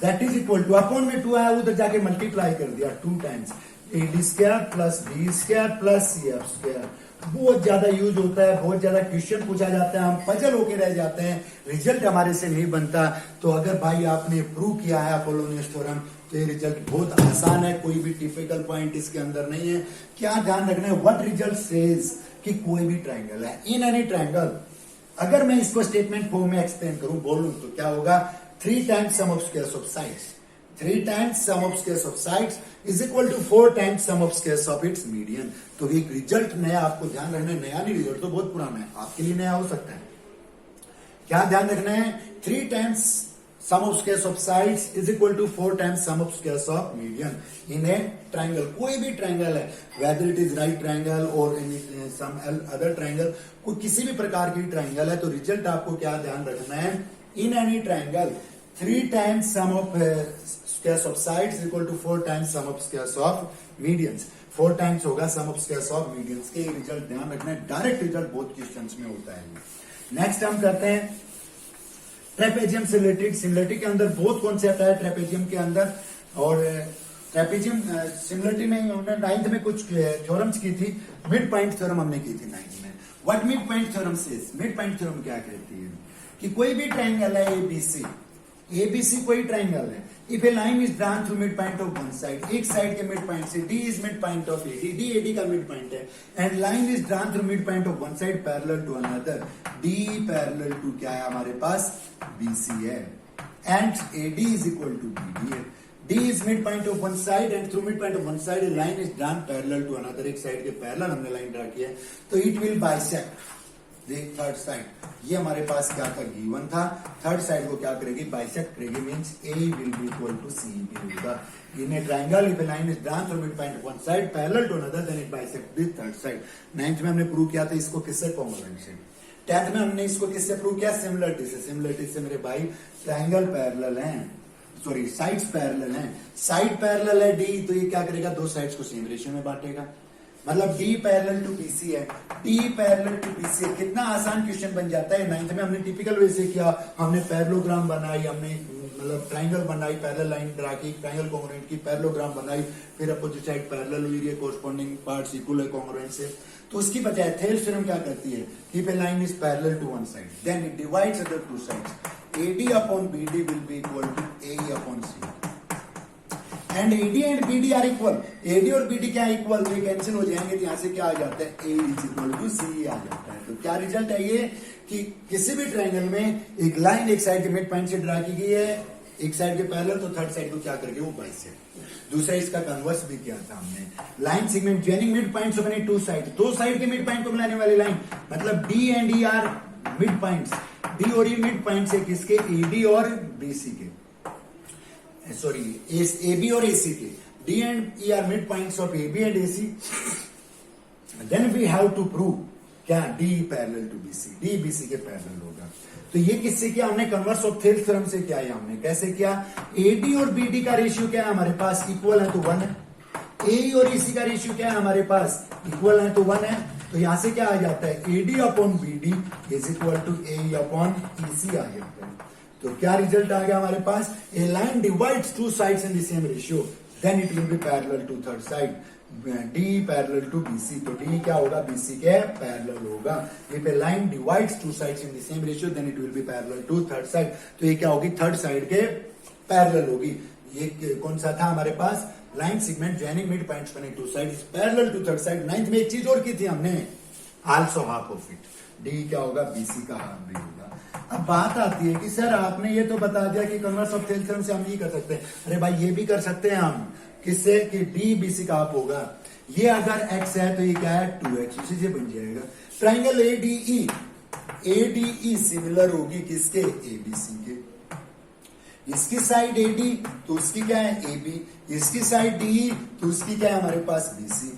that is equal to, upon में 2 आया उधर जाके मल्टीप्लाई कर दिया, 2 times AD square plus B square plus CF square. बहुत ज्यादा यूज होता है, बहुत ज्यादा क्वेश्चन पूछा जाता है, हम पजल होके रह जाते हैं, रिजल्ट हमारे से नहीं बनता। तो अगर भाई आपने प्रूव किया है अपोलोनियस थ्योरम तो ये रिजल्ट बहुत आसान है, कोई भी टिपिकल पॉइंट इसके अंदर नहीं है। क्या ध्यान रखना है, व्हाट रिजल्ट सेज कि कोई भी ट्राइंगल है, इन एनी ट्राइंगल, अगर मैं इसको स्टेटमेंट फॉर्म में एक्सप्लेन करूं, बोलूं तो क्या होगा, 3 times sum of squares of sides, 3 times sum of squares of sides is equal to 4 times sum of squares of its median. तो एक रिजल्ट नया, आपको ध्यान रखना है, नया नहीं, रिजल्ट तो बहुत पुराना है, आपके लिए नया हो सकता है। क्या ध्यान रखना है, 3 times sum of squares of sides is equal to 4 times sum of squares of median in a triangle. कोई भी ट्राइंगल है, whether it is right triangle और सम अदर ट्राइंगल, कोई किसी भी प्रकार की ट्राइंगल है, तो रिजल्ट आपको क्या ध्यान रखना है, in any triangle 3 times sum of squares of sides equal to 4 times sum of squares of medians, 4 times होगा sum of squares of medians के। रिजल्ट ध्यान रखना है, डायरेक्ट रिजल्ट बहुत क्वेश्चंस में होता है। नेक्स्ट हम करते हैं ट्रेपेजियम सिमिलरिटी। सिमिलरिटी के अंदर बहुत कॉन्सेप्ट है ट्रेपेजियम के अंदर, और ट्रेपेजियम सिमिलरिटी में हमने 9th में कुछ थ्योरम्स की थी, मिड पॉइंट थ्योरम हमने की थी 9th में, what mid point theorem says, mid point theorem क्या कहती है कि कोई भी ट्राइंगल है एबीसी, एबीसी कोई ट्राइंगल है, if a line is drawn through mid point of one side, एक साइड के मिड पॉइंट से D is mid point of AD, D AD का मिड पॉइंट है, and line is drawn through mid point of one side parallel to another, D parallel to क्या है हमारे पास BC है, and AD is equal to BD है, D is midpoint of one side and through midpoint of one side a line is drawn parallel to another, एक side के parallel हमने line draw की है, तो it will bisect the third side, ये हमारे पास क्या था गिवन था, थर्ड साइड को क्या करेगी बाइसेक्ट करेगी, means A will be equal to CB होगा। In a triangle if a line is drawn through midpoint of one side parallel to another then it bisects the third side। 9th में हमने prove किया था इसको किससे, congruent से। 10th में हमने इसको किससे प्रूव किया, सिमिलरिटी से। सिमिलरिटी से मेरे भाई ट्राइंगल पैरेलल है, सॉरी साइड्स पैरेलल हैं, साइड पैरेलल है डी, तो ये क्या करेगा दो साइड्स को सेम रेशियो में बांटेगा, मतलब डी पैरेलल टू बीसी है, डी पैरेलल टू बीसी है। कितना आसान क्वेश्चन बन जाता है। 9th में हमने टिपिकल वे से किया, हमने पैरेललोग्राम बनाई, हमने मतलब ट्राइंगल बनाई, पैरेलल लाइन ड्रा की, ट्राइंगल कॉन्ग्रुएंट की, पैरेललोग्राम बनाई, फिर अपोजिट साइड पैरेलल हुई है, कोरस्पॉन्डिंग पार्ट्स इक्वल है कॉन्ग्रुएंट से। तो उसकी बजाय थेल्स थ्योरम क्या करती है, if a line is parallel to one side then it divides other two sides, AD upon BD will be equal to AE upon CD, and AD and BD are equal, AD और BD क्या equal, ये cancel हो जाएंगे, तो यहाँ से क्या आ जाता है A is equal to CE आ जाता है। तो क्या रिजल्ट है ये कि किसी भी ट्राइंगल में एक लाइन एक साइड के मिड पॉइंट से ड्रा की गई है, एक साइड के पैरेलल, तो थर्ड साइड को क्या करके वो बाइसेक्ट। दूसरा इसका कन्वर्स भी किया था हमने, line segment joining mid points of any two side, दो साइड के मिड पॉइंट को मिलाने वाली लाइन, मतलब D and E are mid points, D और ई मिड पॉइंट से किसके, एडी और बीसी के, सॉरी एबी और एसी के, D and E are mid points of AB and AC, then we have to prove क्या, D parallel to BC, D BC के parallel होगा। तो ये किससे किया हमने, कन्वर्स ऑफ थेल्स थ्योरम से किया है हमने। कैसे किया, एडी और बीडी का रेशियो क्या है हमारे पास, इक्वल है तो 1 है, ए और ईसी का रेशियो क्या है हमारे पास, इक्वल है तो 1 है, तो यहां से क्या आ जाता है, AD upon BD is equal to A upon EC आ जाता है। तो क्या रिजल्ट आ गया हमारे पास, a line divides two sides in the same ratio then it will be parallel to third side, D parallel to BC, तो डी क्या होगा, बीसी के पैरेलल होगा। If a line divides two sides in the same ratio then it will be parallel to third side, तो ये क्या होगी, third side के पैरेलल होगी। ये कौन सा था हमारे पास, line segment joining mid points connect two side is parallel to third side. 9th में एक चीज और की थी हमने, also half of it, D क्या होगा, बीसी का हाफ भी होगा। अब बात आती है कि सर आपने ये तो बता दिया कि कन्वर्स ऑफ थेल्स थ्योरम से हम ये कर सकते हैं, अरे भाई ये भी कर सकते हैं हम, किससे, कि डी बीसी का हाफ होगा। ये अगर x है तो ये क्या है 2x, उसी से बन जाएगा। ट्राइंगल एडीई, एडीई सिमिलर होगी किसके, एबीसी के, इसकी साइड एडी तो उसकी क्या है AB, इसकी साइड DE तो उसकी क्या है हमारे पास BC।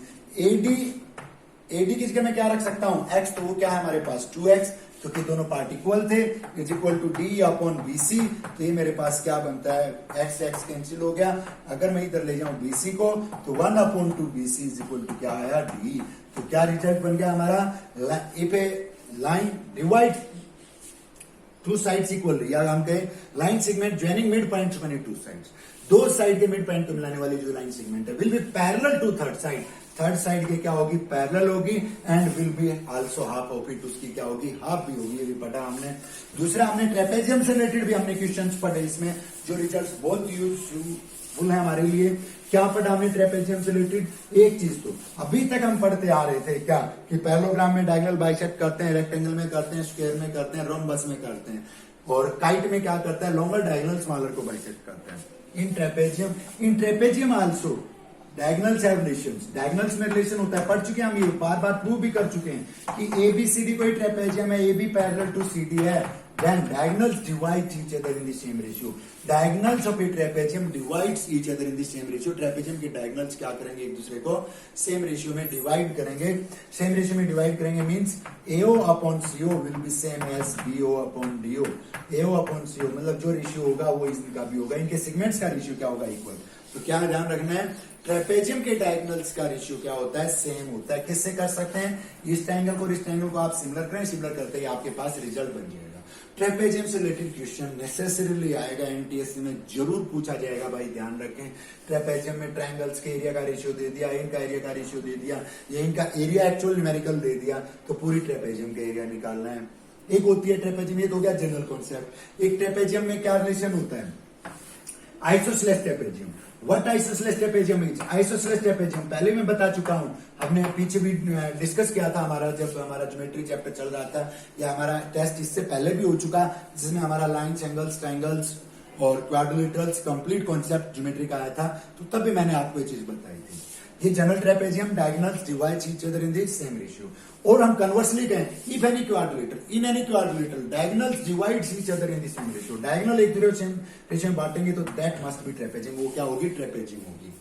AD की जगह मैं क्या रख सकता हूं, x, तो वो क्या है हमारे पास 2x, तो कि दोनों पार्ट इक्वल थे, is equal to D upon BC, तो ये मेरे पास क्या बनता है, x कैंसिल हो गया। अगर मैं इधर ले जाऊं BC को तो 1 upon 2 BC is equal to क्या आया, D। तो क्या रिजल्ट बन गया हमारा, if a line divide two sides equal, या हम कहें line segment joining mid points बने टू साइड्स, दो साइड के मिड पॉइंट को मिलाने वाली जो लाइन सेगमेंट है will be parallel to third side, third side के क्या होगी, पैरेलल होगी, and will be also half of it, उसकी क्या होगी, हाफ भी होगी। ये भी पढ़ा हमने। दूसरा हमने ट्रेपेजियम से रिलेटेड भी हमने क्वेश्चंस पढ़े, इसमें जो रिजल्ट्स बहुत यूजफुल है हमारे लिए। क्या पढ़ा हमने ट्रेपेजियम से रिलेटेड, एक चीज तो अभी तक हम पढ़ते आ रहे थे क्या, कि पैरेललोग्राम में डायगोनल बाइसेक्ट करते हैं, रेक्टेंगल में करते हैं, स्क्वायर में करते हैं, रोम्बस में करते हैं, और काइट में क्या करता है, लॉन्गर डायगोनल स्मॉलर को बाइसेक्ट करते हैं। In trapezium also diagonals have relations, diagonals में रिलेशन होता है, पढ़ चुके हैं हम, ये बार बार प्रूव भी कर चुके हैं कि ABCD कोई ट्रेपेजियम है, AB पैरेलल टू CD है, then diagonals divide each other in the same ratio, diagonals of a trapezium divides each other in the same ratio, trapezium के diagonals क्या करेंगे, एक दूसरे को सेम रेशियो में डिवाइड करेंगे, सेम रेशियो में डिवाइड करेंगे means AO upon CO will be same as BO upon DO, AO upon CO मतलब जो रेशियो होगा वो इनका भी होगा, इनके सेगमेंट्स का रेशियो क्या होगा, इक्वल। तो क्या ध्यान रखना है, ट्रेपेजियम के डायगोनल्स का रेशियो क्या होता है, सेम होता है। किससे कर सकते हैं, इस ट्रायंगल को इस ट्रायंगल को आप सिमिलर करें, सिमिलर करते ही आपके पास रिजल्ट बन जाएगा। ट्रेपेजियम से रिलेटेड क्वेश्चन नेसेसरीली आएगा, एनटीएससी में जरूर पूछा जाएगा भाई, ध्यान रखें। ट्रेपेजियम में ट्रायंगल्स के एरिया का रेशियो दे दिया, इनका एरिया का रेशियो दे दिया, ये इनका एरिया एक्चुअल न्यूमेरिकल दे दिया, तो पूरी ट्रेपेजियम का एरिया निकालना है। एक होती है ट्रेपेजियम, ये तो हो गया जनरल कॉन्सेप्ट। एक ट्रेपेजियम में क्या रिलेशन होता है, isosceles trapezium. What isosceles trapezium is? Isosceles trapezium पहले मैं बता चुका हूं, हमने पीछे भी डिस्कस किया था, हमारा जब हमारा ज्योमेट्री चैप्टर चल रहा था, या हमारा टेस्ट इससे पहले भी हो चुका, जिसमें हमारा लाइन्स, एंगल्स, ट्रायंगल्स और क्वाड्रिलेटरल्स कंप्लीट कॉन्सेप्ट ज्योमेट्री का आया था, तो तब भी मैंने आपको ये चीज बताई थी। ये general trapezium diagonals divide each other in the same ratio. और हम कन्वर्सली कहें, if any quadrilateral, in any quadrilateral diagonals divide each other in the same ratio, diagonal एक दूसरे सेम रेशियो में बांटेंगे तो दैट मस्ट बी ट्रेपेजियम, वो क्या होगी, ट्रेपेजियम होगी।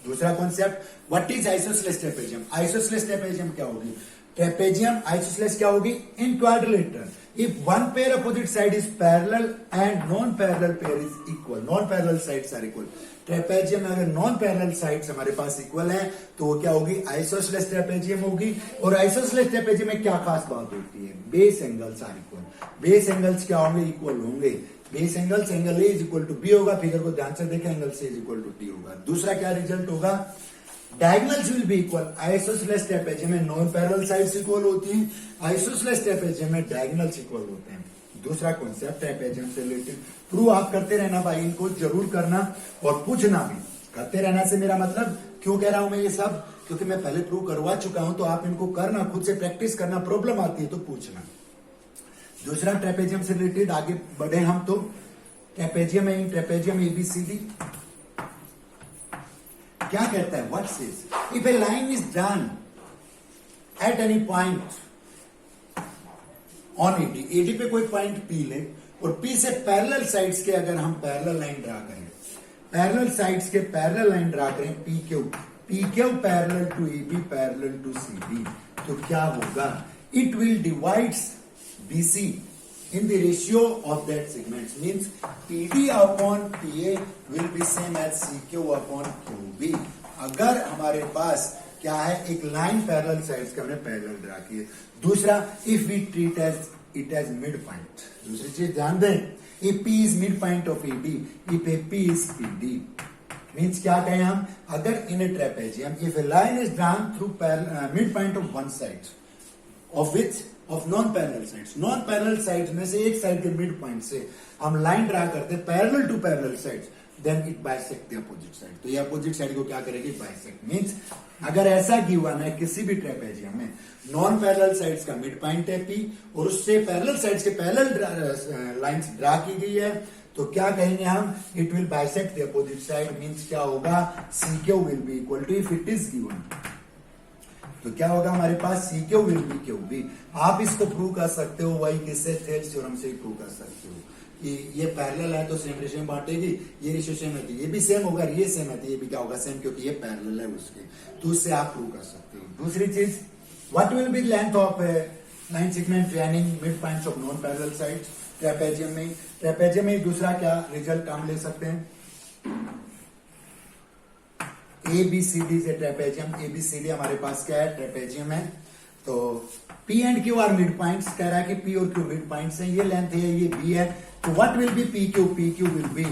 दूसरा concept, what is isosceles trapezium? Isosceles trapezium क्या होगी? ट्रेपेजियम आइसोसेलेस क्या होगी, इन quadrilateral if one pair opposite side is parallel and non-parallel pair is equal, non-parallel sides are equal, trapezium में अगर नॉन पैरेलल साइड्स हमारे पास equal हैं तो वो क्या होगी, आइसोसेलेस ट्रेपेजियम होगी। और आइसोसेलेस ट्रेपेजियम में क्या खास बात होती है, base angles are equal, base angles क्या होंगे, इक्वल होंगे। Base angles, angle A is equal to B होगा, फिगर को ध्यान से देखें, angle C is equal to D होगा। दूसरा क्या रिजल्ट होगा, diagonals will be equal. Isosceles trapezium में नॉन पैरेलल साइड्स इक्वल होती हैं, आइसोसेलेस ट्रेपेजियम में डायगोनल्स इक्वल होते हैं। दूसरा कॉन्सेप्ट ट्रेपेजियम से रिलेटेड प्रूव आप करते रहना भाई, इनको जरूर करना और पूछना भी। करते रहना से मेरा मतलब क्यों कह रहा हूं मैं ये सब, क्योंकि मैं पहले प्रूव करवा चुका हूं, तो आप इनको करना, खुद से प्रैक्टिस करना, प्रॉब्लम आती है तो पूछना। दूसरा ट्रेपेजियम से रिलेटेड आगे बढ़े हम, तो ट्रेपेजियम है, ट्रेपेजियम एबीसीडी क्या कहता है, what says, if a line is drawn at any point on AD, AD पे कोई पॉइंट पी ले और पी से पैरेलल साइड्स के अगर हम पैरेलल लाइन ड्रा करें, पैरेलल साइड्स के पैरेलल लाइन ड्रा करें, P Q parallel to A B parallel to C B, तो क्या होगा, it will divides BC in the ratio of that segments, means PD upon PA will be same as CQ upon QB। अगर हमारे पास क्या है, एक line parallel sides का हमने पैरेलल ड्रा की है। दूसरा, if we treat it as mid point, दूसरी चीज ध्यान दें, if P is mid point of AD, if AP is PD, means क्या कहें हम, अगर in a trapezium if a line is drawn through mid point of one side of which of non parallel sides, non parallel sides में से एक side के mid point से हम लाइन ड्रा करते हैं parallel to parallel sides, then it bisect the opposite side, तो ये अपोजिट साइड को क्या करेगी, बाइसेक्ट। मींस अगर ऐसा गिवन है किसी भी ट्रेपेजियम में, नॉन पैरेलल साइड्स का मिड पॉइंट है पी और उससे पैरेलल साइड्स के पैरेलल लाइंस ड्रा की गई है, तो क्या कहेंगे हम, it will bisect the opposite side, means क्या होगा, C Q will be equal to, if it is given तो क्या होगा हमारे पास, C Q will be Q B. आप इसको प्रूव कर सकते हो, वही किससे, थेल्स थ्योरम से ही प्रूव कर सकते हो कि ये पैरेलल है तो सेम रेशियो में बांटेगी, ये रेशियो सेम है तो ये भी सेम होगा, ये सेम है तो ये भी क्या होगा, सेम, क्योंकि ये पैरेलल है उसके, तो उससे आप प्रूव कर सकते हो। दूसरी चीज, what will B length of line segment joining mid points of non parallel sides, trapezium में दूसरा क्या रिजल्ट हम ले सकते हैं, ABCD से ट्रेपेजियम, ABCD हमारे पास क्या है, ट्रेपेजियम है, तो P and Q are mid points, कह रहा है कि P और Q मिड पॉइंट्स हैं, ये लेंथ है, ये B है, तो what will be PQ, PQ will be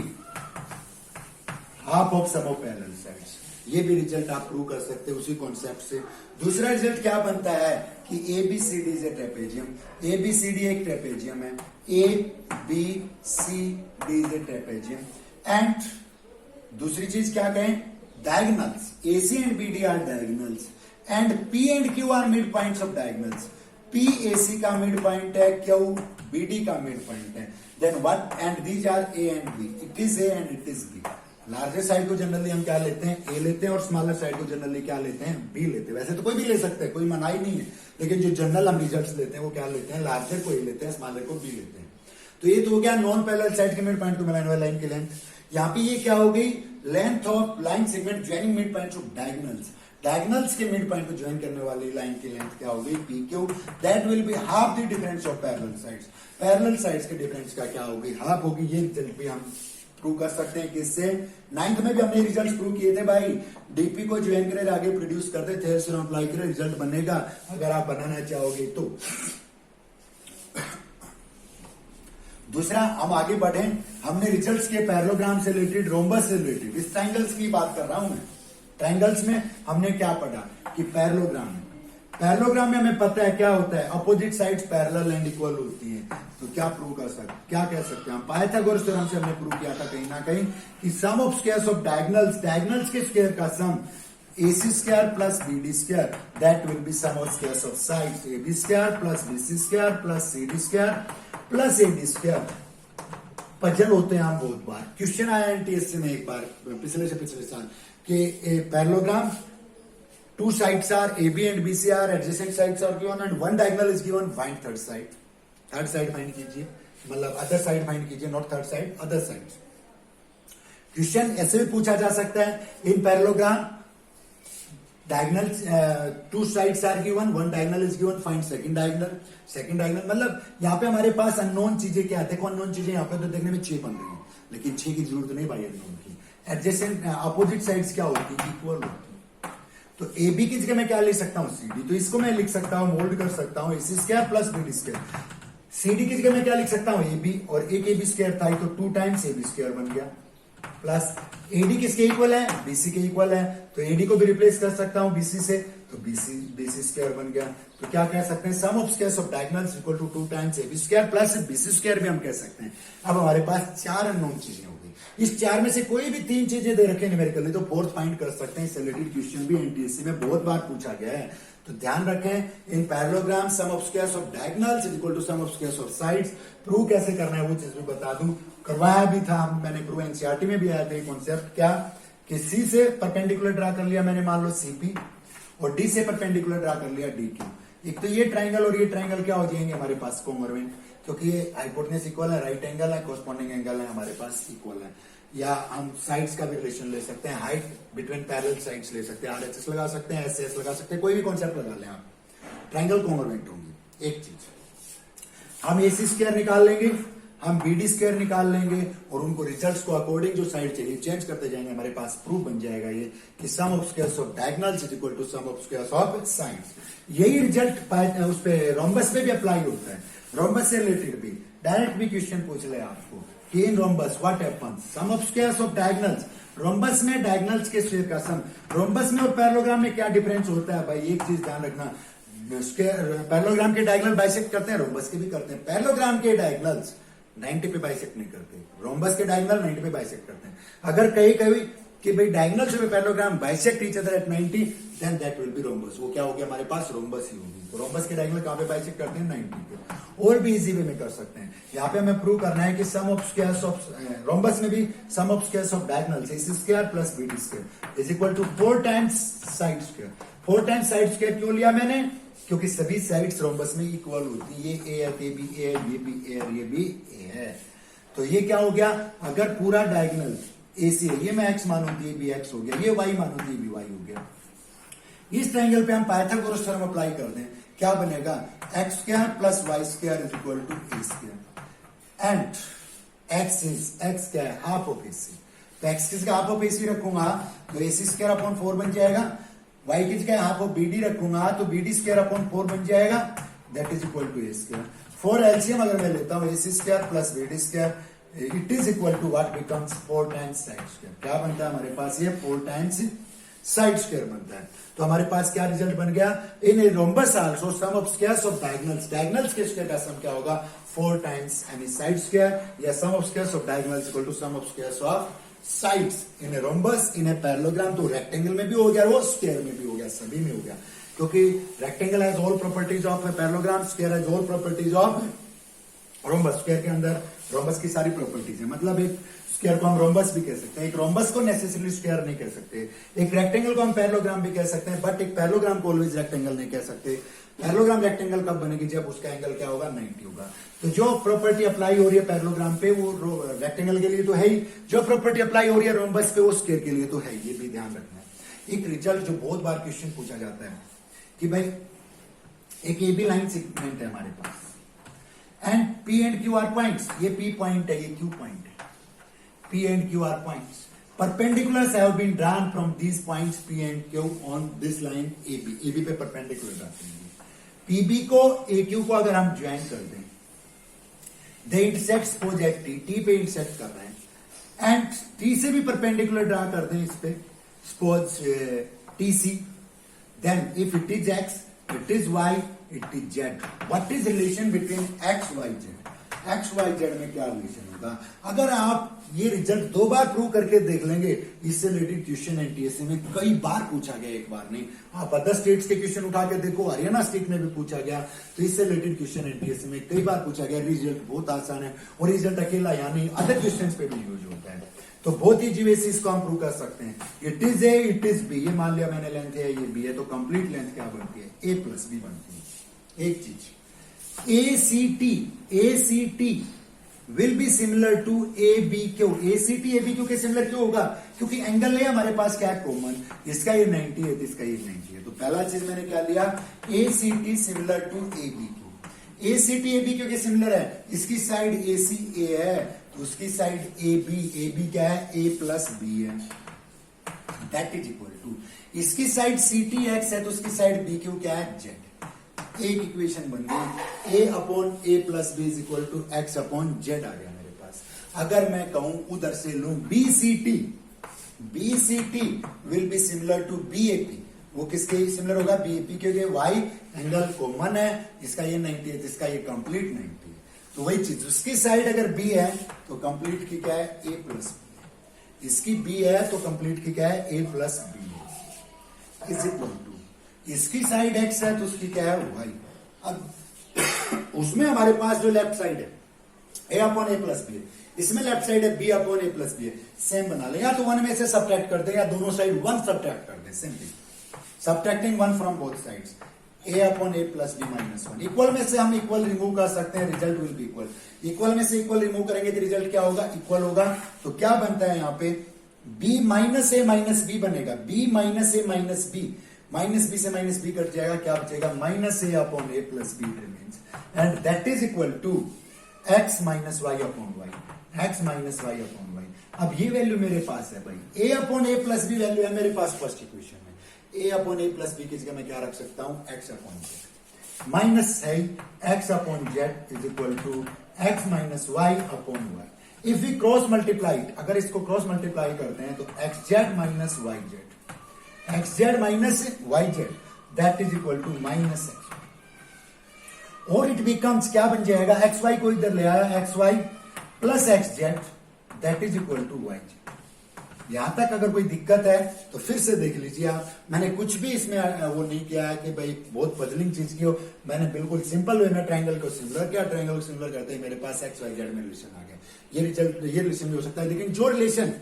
half of sum of parallel sides. ये भी रिजल्ट आप प्रूव कर सकते हैं उसी कॉन्सेप्ट से। दूसरा रिजल्ट क्या बनता है कि ABCD से ट्रेपेजियम, ABCD एक ट्रेपेजियम है, ABCD से ट्रेपेजियम, एंड दूसरी चीज क्या कहें, diagonals, AC and BD are diagonals and P and Q are midpoints of diagonals। P AC का midpoint है, Q BD का midpoint है, then what, and these are A and B, it is A and it is B। Larger side को generally हम क्या लेते हैं, A लेते हैं, और स्मॉलर साइड को जनरली क्या लेते हैं, B लेते हैं। वैसे तो कोई भी ले सकते हैं, कोई मनाही नहीं है, लेकिन जो जनरल हम रिजल्ट लेते हैं वो क्या लेते हैं, लार्जर को A लेते हैं, स्मॉलर को B लेते हैं। तो ये तो हो गया नॉन पैरेलल साइड के मिड पॉइंट को मिलाने वाली लाइन की लेंथ। यहाँ पे ये क्या हो गई, length of line segment joining mid points of diagonals, diagonals के मिड पॉइंट को ज्वाइन करने वाली लाइन की लेंथ क्या हो गई, PQ, that will be half the difference of parallel sides, parallel sides के डिफरेंस का क्या होगी, हाफ होगी। ये रिजल्ट भी हम प्रूव कर सकते हैं किससे, 9th में भी हमने रिजल्ट प्रूव किए थे भाई, डीपी को ज्वाइन करे आगे प्रोड्यूस करते थे, थेल्स थ्योरम अप्लाई करे, रिजल्ट बनेगा अगर आप बनाना चाहोगे तो। दूसरा, हम आगे बढ़े, हमने रिजल्ट्स के पैरेललोग्राम से रिलेटेड, रोम्बस से रिलेटेड, इस ट्राइंगल्स की बात कर रहा हूं मैं। ट्राइंगल्स में हमने क्या पढ़ा कि पैरेललोग्राम है, पैरेललोग्राम में हमें पता है क्या होता है, opposite sides parallel and equal होती है। तो क्या प्रूव कर सकते, क्या कह सकते हैं हम, पाइथागोरस थ्योरम से हमने प्रूव किया था कहीं ना कहीं कि sum of squares of diagonals, diagonals के स्क्वायर का sum AC square plus BD square, that will be sum of squares of sides AB square plus BC square plus CD square plus AD square. Puzzle होते हैं हम बहुत बार, question आया NTSC में एक बार पिछले साल कि parallelogram, two sides are AB and BC are adjacent sides are given and one diagonal is given, find third side, third side find कीजिए, मतलब अदर साइड फाइंड कीजिए, not third side, other side. Question ऐसे भी पूछा जा सकता है, in parallelogram diagonal, two sides are given, one diagonal is given, find second diagonal. Second diagonal मतलब यहाँ पे हमारे पास अननोन चीजें क्या है, देखो अननोन चीजें यहाँ पे तो देखने में 6 बन रही है, लेकिन 6 की जरूरत नहीं भाई अननोन की। एडजेसेंट अपोजिट साइड्स क्या होती है, इक्वल होती है। तो AB की जगह मैं क्या लिख सकता हूँ, CD, तो इसको मैं लिख सकता हूँ, मोल्ड कर सकता हूँ AC square plus BD square. CD की जगह मैं क्या लिख सकता हूँ, AB, और एक AB स्क्वायर था तो 2 टाइम्स AB स्क्वायर बन गया, प्लस AD किसके इक्वल है, BC के इक्वल है, तो AD को भी रिप्लेस कर सकता हूँ BC से, तो BC स्क्वायर बन गया। तो क्या कह सकते हैं, sum of squares of diagonals equal to 2 times AB square plus BC square भी हम कह सकते हैं। अब हमारे पास 4 अननोन चीजें हो गई, इस 4 में से कोई भी 3 चीजें दे रखे न्यूमेरिकली तो फोर्थ फाइंड कर सकते हैं। इससे रिलेटेड क्वेश्चन भी NTSC में बहुत बार पूछा गया है, तो ध्यान रखें। In parallelogram sum of squares of diagonals is equal to sum of squares of sides. Prove कैसे करना है वो चीज भी बता दूं, करवाया भी था, मैंने प्रूव NCERT में भी आया था कॉन्सेप्ट, क्या कि C से परपेंडिकुलर ड्रा कर लिया मैंने, मान लो CP, और D से परपेंडिकुलर ड्रा कर लिया DQ। एक तो ये ट्राइंगल और ये ट्राइंगल क्या हो जाएंगे हमारे पास, कोंग्रुएंट, क्योंकि ये हाइपोटेन्यूज इक्वल है, राइट एंगल है, कोरस्पॉन्डिंग एंगल है हमारे पास इक्वल है। या हम साइड्स का भी रिलेशन ले सकते हैं, हाइट बिटवीन पैरेलल साइड्स ले सकते हैं, RHS लगा सकते हैं, SS लगा सकते हैं, कोई भी कॉन्सेप्ट लगा लें आप, ट्राइंगल कोंग्रुएंट होंगे। एक चीज हम AC स्क्वायर निकाल लेंगे, हम BD स्क्वायर निकाल लेंगे, और उनको रिजल्ट्स को अकॉर्डिंग जो साइड चाहिए चेंज करते जाएंगे, हमारे पास प्रूफ बन जाएगा ये कि sum of squares of diagonals is equal to sum of squares of sides. यही रिजल्ट उस पे रोम्बस में भी अप्लाई होता है, रोम्बस से रिलेटेड भी डायरेक्ट भी क्वेश्चन पूछ ले आपको कि in rhombus what happens, sum of squares of diagonals, rhombus में डायगोनल्स के स्क्वायर का सम। रोम्बस में और पैरेललोग्राम में क्या डिफरेंस होता है भाई, एक चीज ध्यान रखना, पैरेललोग्राम के डायगोनल बाइसेक्ट करते हैं, रोम्बस के भी करते हैं। पैरेललोग्राम के डायगोनल्स 90 पे बाइसेक्ट नहीं करते, रोम्बस के डायगोनल 90 पे बाइसेक्ट करते हैं। अगर कहीं कि भाई डायगोनल से parallelogram bisect each other at 90, then that will be rhombus. वो क्या हो गया हमारे पास, रोम्बस ही होगी। तो रोम्बस के डायगोनल कहां पे बाइसेक्ट करते हैं, 90 पे। और भी इजी वे में कर सकते हैं, यहाँ पे हमें प्रूव करना है कि sum of squares of rhombus में भी sum of squares of diagonals AC square plus BD square is equal to 4 times side square. 4 times side square क्यों लिया मैंने, क्योंकि सभी साइड्स रोम्बस में इक्वल होती है, ये A है, ये भी A है, ये भी A है, ये भी A है। तो ये क्या हो गया, अगर पूरा डायगोनल AC है, ये मैं X मानूं तो ये भी X हो गया, ये Y मानूं तो ये भी Y हो गया। इस ट्रायंगल पे हम पाइथागोरस थ्योरम अप्लाई कर दें, क्या बनेगा, x square plus y square is equal to a square and x क्या है, हाफ ऑफ AC। तो एक्स की जगह हाफ ऑफ AC रखूंगा तो AC स्क्वायर अपॉन 4 बन जाएगा, y की जगह हाफ ऑफ BD रखूंगा तो BD स्क्वायर अपॉन 4 बन जाएगा, that is equal to a square. 4 LCM अगर मैं लेता हूं AC square plus BD square, it is equal to what becomes 4 times side square. क्या बनता है हमारे पास, ये 4 टाइम्स साइड स्क्वायर बनता है। तो हमारे पास क्या रिजल्ट बन गया, in a rhombus also sum of squares of diagonals, diagonals के स्क्वायर का सम क्या होगा, 4 टाइम्स एनी साइड स्क्वायर, या sum of squares of diagonals equal to sum of squares of sides in a rhombus in a parallelogram. तो rectangle में भी हो गया, वो स्क्वायर में भी हो गया, सभी में हो गया, क्योंकि rectangle has all properties of a parallelogram, square has all properties of rhombus. Square के अंदर रोम्बस की सारी प्रॉपर्टीज है, मतलब एक स्क्वायर को हम रोम्बस भी कह सकते हैं, एक रोम्बस को नेसेसरली स्क्वायर नहीं कह सकते, एक रेक्टेंगल को हम पैरेललोग्राम भी कह सकते हैं, बट एक पैरेललोग्राम को ऑलवेज रेक्टेंगल नहीं कह सकते। पैरेललोग्राम रेक्टेंगल कब बनेगी, जब उसका एंगल क्या होगा, 90 होगा। तो जो प्रॉपर्टी अप्लाई हो रही है पैरेललोग्राम पे वो रेक्टेंगल के लिए तो है ही, जो प्रॉपर्टी अप्लाई हो रही है रोम्बस पे वो स्क्वायर के लिए तो है, ये भी ध्यान रखना है। एक रिजल्ट जो बहुत बार क्वेश्चन पूछा जाता है कि भाई एक AB लाइन सेगमेंट है हमारे पास and P and Q are points, ये P पॉइंट है, ये Q पॉइंट है, P and Q are points. Perpendiculars have been drawn from these points P and Q on this line AB. AB पे perpendicular जाते हैं। PB को AQ को अगर हम ज्वाइन कर दें, they intersect suppose at T पे इंटरसेक्ट कर रहे हैं एंड टी से भी परपेंडिकुलर ड्रा कर दें इस पे suppose T C, then if it is x, it is y, it is z, what is relation between x y z? X y z में क्या रिलेशन होगा? अगर आप ये रिजल्ट 2 बार प्रूव करके देख लेंगे, इससे रिलेटेड क्वेश्चन एनटीएससी में कई बार पूछा गया, एक बार नहीं, आप अदर स्टेट्स के क्वेश्चन उठा के देखो, हरियाणा स्टेट में भी पूछा गया, तो इससे रिलेटेड क्वेश्चन एनटीएससी में कई बार पूछा गया। रिजल्ट बहुत आसान है और रिजल्ट अकेला यानी अदर क्वेश्चन पे भी यूज होता है, तो बहुत ईजी वे से इसको हम प्रूव कर सकते हैं। It is A, it is B, ये मान लिया मैंने लेंथ है, ये बी है, तो कंप्लीट लेंथ क्या बनती है? ए प्लस बी बनती है। एक चीज ACT will be similar to ABQ। ACT ABQ के सिमिलर क्यों होगा? क्योंकि एंगल है हमारे पास क्या कॉमन, इसका ये 90 है, इसका ये 90 है, तो पहला चीज मैंने क्या लिया? ACT similar to ABQ। ACT ABQ के सिमिलर है, इसकी साइड AC A है, तो उसकी साइड AB क्या है? A प्लस बी है, दैट इज इक्वल टू, इसकी साइड CT X है, तो उसकी साइड BQ क्या है? Z। एक इक्वेशन बन गई, A upon A plus B is equal to X upon Z आ गया मेरे पास। अगर मैं कहूं उधर से लूं BCT will be similar to BAP, वो किसके सिमिलर होगा? BAP, क्योंकि Y एंगल कॉमन है, इसका ये 90 है, इसका ये कंप्लीट 90 है, तो वही चीज उसकी साइड अगर B है तो कंप्लीट की क्या है? A प्लस बी, इसकी B है तो कंप्लीट की क्या है? A plus B is equal to, इसकी साइड x है तो उसकी क्या है? y। अब उसमें हमारे पास जो लेफ्ट साइड है a upon A plus B है, इसमें लेफ्ट साइड है b upon A plus B है, सेम बना ले, या तो 1 में से सब्ट्रैक्ट कर दे या दोनों साइड 1 सब्ट्रैक्ट कर दे, simply subtracting 1 from both sides, a upon A plus B minus 1। Equal में से हम इक्वल रिमूव कर सकते हैं, result will be equal. Equal में से इक्वल रिमूव करेंगे तो रिजल्ट क्या होगा? इक्वल होगा। तो क्या बनता है यहाँ पे? b minus A minus B बनेगा, b minus A minus B, minus B से माइनस बी कट जाएगा, क्या बचेगा? Minus A upon A plus B remains, and that is equal to x minus y upon y, x minus y upon y. अब ये value मेरे पास है भाई, A upon A plus B value है मेरे पास फर्स्ट इक्वेशन में, A upon A plus B की जगह मैं क्या रख सकता हूं? एक्स अपॉन जेड, माइनस है x upon z is equal to x minus y upon y. If we cross multiply, अगर इसको क्रॉस मल्टीप्लाई करते हैं तो x z minus y z, x z minus y z, that is equal to minus x, और it becomes क्या बन जाएगा? X y को इधर ले आया, x y plus x z, that is equal to y z. यहां तक अगर कोई दिक्कत है तो फिर से देख लीजिए आप, मैंने कुछ भी इसमें वो नहीं किया है कि भाई बहुत पजलिंग चीज की हो, मैंने बिल्कुल सिंपल वे में ट्रायंगल को सिमिलर किया, ट्रायंगल को सिमिलर करते ही मेरे पास एक्स वाई जेड में रिलेशन आ गया। ये रिजल्ट, ये रिलेशन भी हो सकता है, लेकिन जो रिलेशन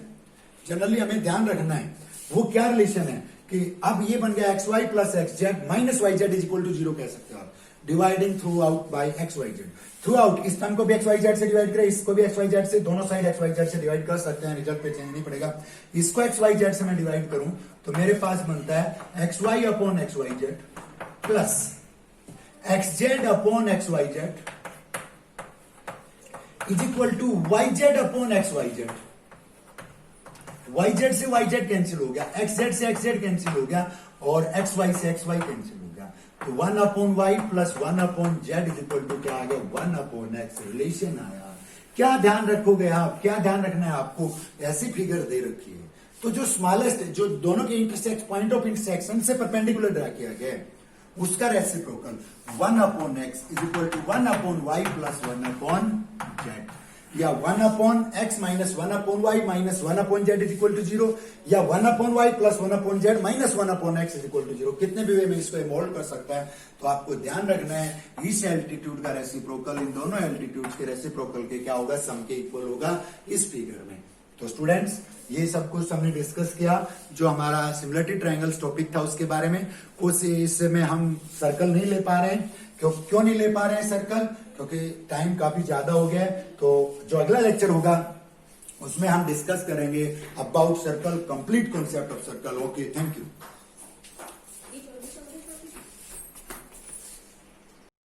जनरली हमें ध्यान रखना है वो क्या रिलेशन है कि अब ये बन गया x y plus x z minus y z is equal to 0 कह सकते हो आप, dividing throughout by x y z. Throughout, इस टर्म को भी एक्स वाई जेड से डिवाइड करें, इसको भी एक्स वाई जेड से, दोनों साइड एक्स वाई जेड से डिवाइड कर सकते हैं, रिजल्ट पे चेंज नहीं पड़ेगा। इसको एक्स वाई जेड से मैं डिवाइड करूं तो मेरे पास बनता है x y upon x y z plus x z upon x y z is equal to y z upon x y z. Y z से वाई जेड कैंसिल हो गया, एक्स जेड से एक्स जेड कैंसिल हो गया, और x y से x y cancel हो गया, तो 1 upon y plus 1 upon z is equal to क्या आ गया? 1 अपॉन एक्स रिलेशन आया। क्या ध्यान रखोगे आप, क्या ध्यान रखना है आपको? ऐसी फिगर दे रखी है तो जो स्मॉलेस्ट, जो दोनों के इंटरसेक्ट पॉइंट ऑफ इंटरसेक्शन से परपेंडिकुलर ड्रा किया गया है, उसका reciprocal 1 upon x is equal to 1 upon y plus 1 upon z, या 1 upon x minus 1 upon y minus 1 upon z is equal to 0, या 1 upon y plus 1 upon z minus 1 upon x is equal to 0। कितने भी वे में इसको mould कर सकता है, तो आपको ध्यान रखना है इस एल्टीट्यूड का रेसिप्रोकल इन दोनों एल्टीट्यूड्स के रेसिप्रोकल के क्या होगा? सम के इक्वल होगा इस फिगर में। तो स्टूडेंट्स, ये सब कुछ हमने डिस्कस किया, जो हमारा सिमिलरिटी ट्रायंगल्स टॉपिक था उसके बारे में। कुछ इसमें हम सर्कल नहीं ले पा रहे हैं, क्यों नहीं ले पा रहे हैं सर्कल? क्योंकि टाइम काफी ज्यादा हो गया है। तो जो अगला लेक्चर होगा उसमें हम डिस्कस करेंगे about circle, complete concept of circle. Okay, thank you.